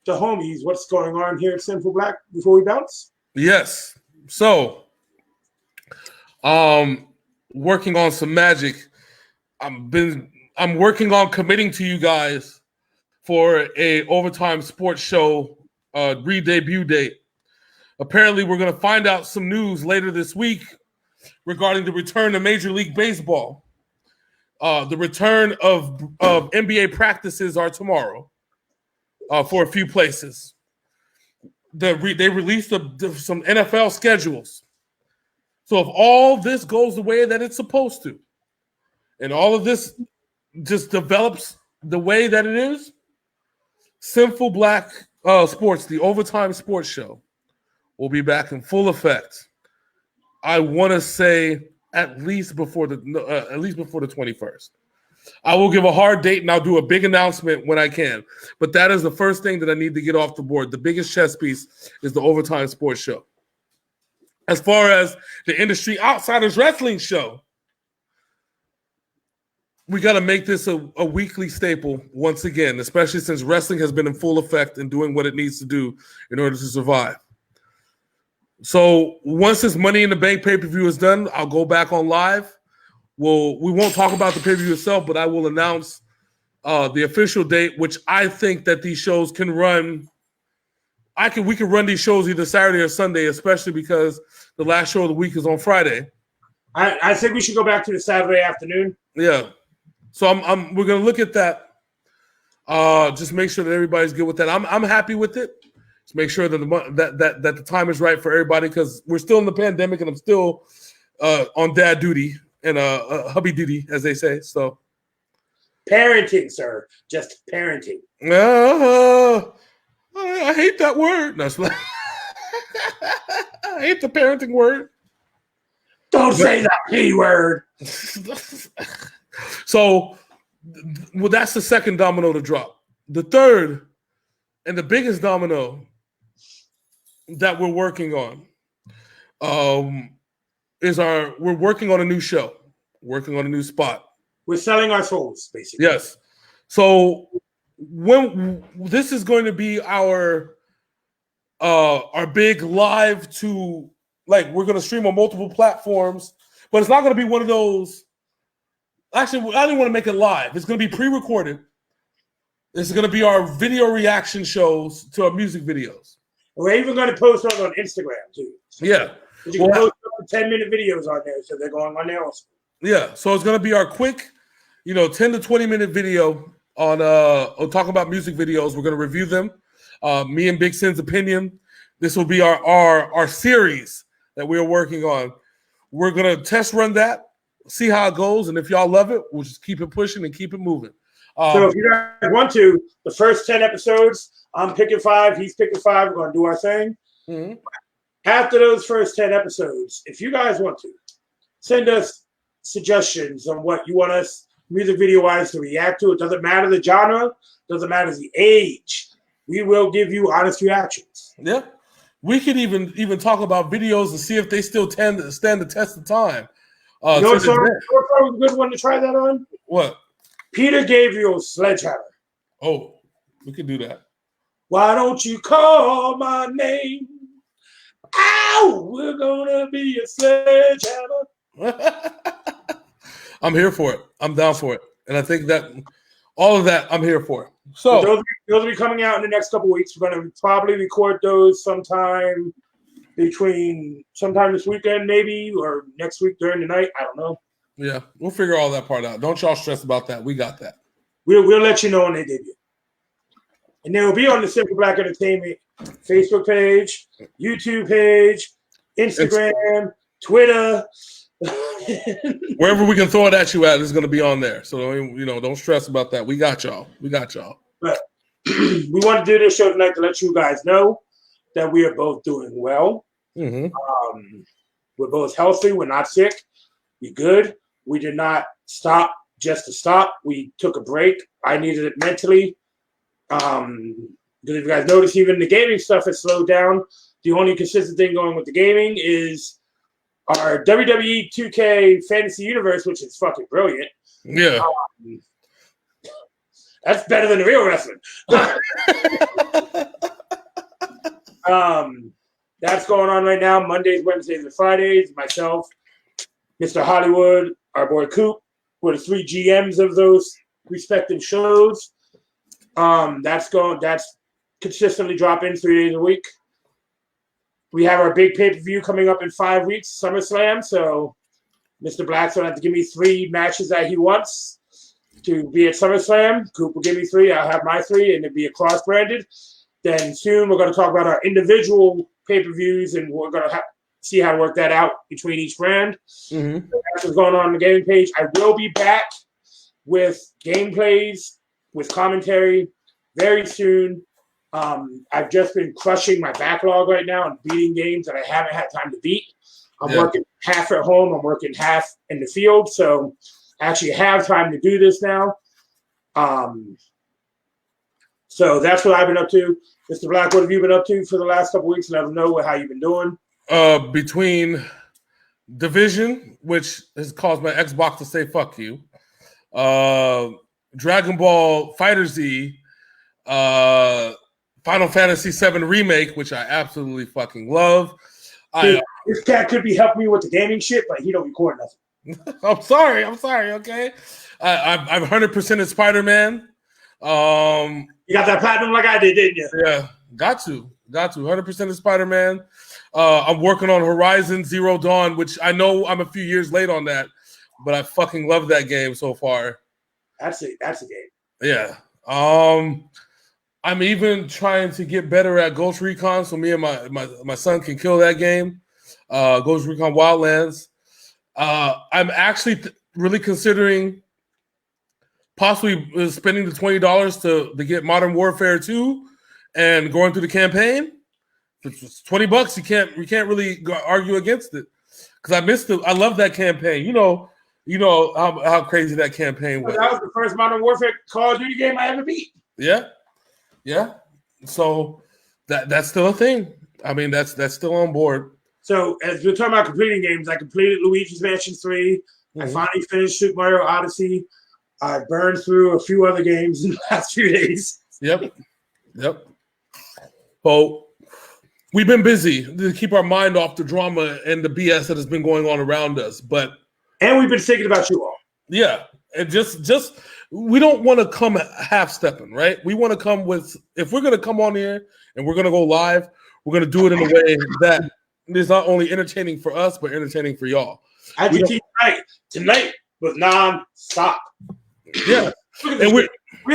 the homies what's going on here at Sinful Black before we bounce? Yes. So, working on some magic. I'm working on committing to you guys for a Overtime Sports Show re-debut date. Apparently, we're going to find out some news later this week regarding the return of Major League Baseball. The return of NBA practices are tomorrow for a few places. They released some NFL schedules. So if all this goes the way that it's supposed to, and all of this just develops the way that it is, Sinful Black Sports, the Overtime Sports Show, will be back in full effect. I want to say at least before the 21st. I will give a hard date and I'll do a big announcement when I can. But that is the first thing that I need to get off the board. The biggest chess piece is the Overtime Sports Show. As far as the Industry Outsiders Wrestling Show, we got to make this a weekly staple once again, especially since wrestling has been in full effect and doing what it needs to do in order to survive. So once this Money in the Bank pay-per-view is done, I'll go back on live. We won't talk about the pay-per-view itself, but I will announce the official date, which I think that these shows can run. We can run these shows either Saturday or Sunday, especially because the last show of the week is on Friday. I think we should go back to the Saturday afternoon. Yeah. So we're gonna look at that. Just make sure that everybody's good with that. I'm happy with it. Just make sure that the time is right for everybody because we're still in the pandemic and I'm still on dad duty and hubby duty, as they say. So parenting, sir, just parenting. I hate that word. No, I hate the parenting word. Don't say that P word. So, well, that's the second domino to drop. The third and the biggest domino that we're working on we're working on a new show, working on a new spot. We're selling our souls, basically. Yes. So when this is going to be our big live to, like, we're going to stream on multiple platforms, but it's not going to be one of those. Actually, I didn't want to make it live. It's going to be pre-recorded. It's going to be our video reaction shows to our music videos. We're even going to post those on Instagram, too. Yeah. You can post 10-minute videos on there, so they're going on there also. Yeah. So it's going to be our quick, 10 to 20-minute video on talking about music videos. We're going to review them. Me and Big Syn's opinion. This will be our series that we're working on. We're going to test run that. See how it goes, and if y'all love it, we'll just keep it pushing and keep it moving. So if you guys want to, the first 10 episodes, I'm picking 5, he's picking 5, we're going to do our thing. Mm-hmm. After those first 10 episodes, if you guys want to, send us suggestions on what you want us music video-wise to react to. It doesn't matter the genre, doesn't matter the age. We will give you honest reactions. Yeah. We could even talk about videos and see if they still stand the test of time. What's a good one to try that on? What? Peter Gabriel's Sledgehammer. Oh, we could do that. Why don't you call my name? Ow! We're gonna be a sledgehammer. I'm here for it. I'm down for it. And I think that all of that I'm here for. So those will be coming out in the next couple of weeks. We're gonna probably record those sometime this weekend, maybe, or next week during the night. I don't know. Yeah, we'll figure all that part out. Don't y'all stress about that. We got that. We'll let you know when they debut. And they will be on the Simple Black Entertainment Facebook page, YouTube page, Instagram, Twitter. Wherever we can throw it at you at is going to be on there. So, don't stress about that. We got y'all. But we want to do this show tonight to let you guys know that we are both doing well. Mm-hmm. We're both healthy. We're not sick. We're good. We did not stop just to stop. We took a break. I needed it mentally. Because if you guys notice, even the gaming stuff has slowed down. The only consistent thing going with the gaming is our WWE 2K Fantasy Universe, which is fucking brilliant. Yeah. That's better than the real wrestling. That's going on right now. Mondays, Wednesdays, and Fridays. Myself, Mr. Hollywood, our boy Coop, we're the 3 GMs of those respective shows. That's consistently dropping 3 days a week. We have our big pay-per-view coming up in 5 weeks, SummerSlam. So Mr. Black's going to have to give me 3 matches that he wants to be at SummerSlam. Coop will give me 3. I'll have my 3, and it'll be a cross-branded. Then soon we're going to talk about our individual pay-per-views, and we're going to see how to work that out between each brand. Mm-hmm. That's what's going on the gaming page. I will be back with gameplays, with commentary very soon. I've just been crushing my backlog right now and beating games that I haven't had time to beat. I'm working half at home. I'm working half in the field. So I actually have time to do this now. So that's what I've been up to. Mr. Black, what have you been up to for the last couple of weeks? Let them know how you've been doing. Between Division, which has caused my Xbox to say fuck you, Dragon Ball FighterZ, Final Fantasy VII Remake, which I absolutely fucking love. This cat could be helping me with the gaming shit, but he don't record nothing. I'm sorry, okay? I've 100%ed Spider-Man. You got that platinum like I did, didn't you? Yeah, got to 100% Spider-Man. I'm working on Horizon Zero Dawn, which I know I'm a few years late on that, but I fucking love that game so far. That's a game. Yeah. I'm even trying to get better at Ghost Recon, so me and my son can kill that game. Ghost Recon Wildlands. I'm actually really considering possibly spending the $20 to get Modern Warfare 2 and going through the campaign. If it's $20, you can't really argue against it. Because I missed it. I love that campaign. You know how crazy that campaign was. That was the first Modern Warfare Call of Duty game I ever beat. Yeah. So that's still a thing. I mean, that's still on board. So as we're talking about completing games, I completed Luigi's Mansion 3. Mm-hmm. I finally finished Super Mario Odyssey. I burned through a few other games in the last few days. Yep. Well, we've been busy to keep our mind off the drama and the BS that has been going on around us. And we've been thinking about you all. Yeah. And just we don't want to come half-stepping, right? We want to come with, if we're going to come on here and we're going to go live, we're going to do it in a way that is not only entertaining for us, but entertaining for y'all. As you keep tonight was non-stop. Yeah. And we're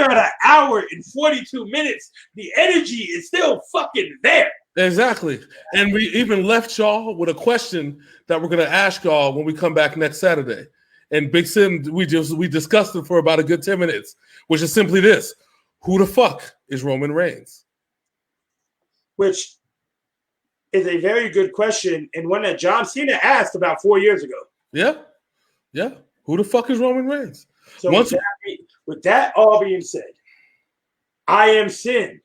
at an hour and 42 minutes. The energy is still fucking there. Exactly. And we even left y'all with a question that we're going to ask y'all when we come back next Saturday. And Big Syn, we discussed it for about a good 10 minutes, which is simply this. Who the fuck is Roman Reigns? Which is a very good question, and one that John Cena asked about 4 years ago. Yeah. Who the fuck is Roman Reigns? So with that all being said, I am Syn.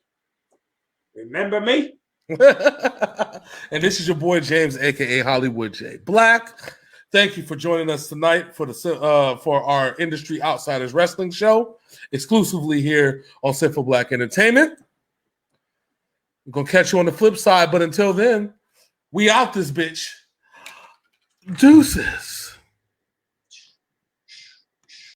Remember me? And this is your boy James, aka Hollywood J-Blaq. Thank you for joining us tonight for our Industry Outsiders Wrestling show, exclusively here on Simple Black Entertainment. We're gonna catch you on the flip side, but until then, we out this bitch. Deuces.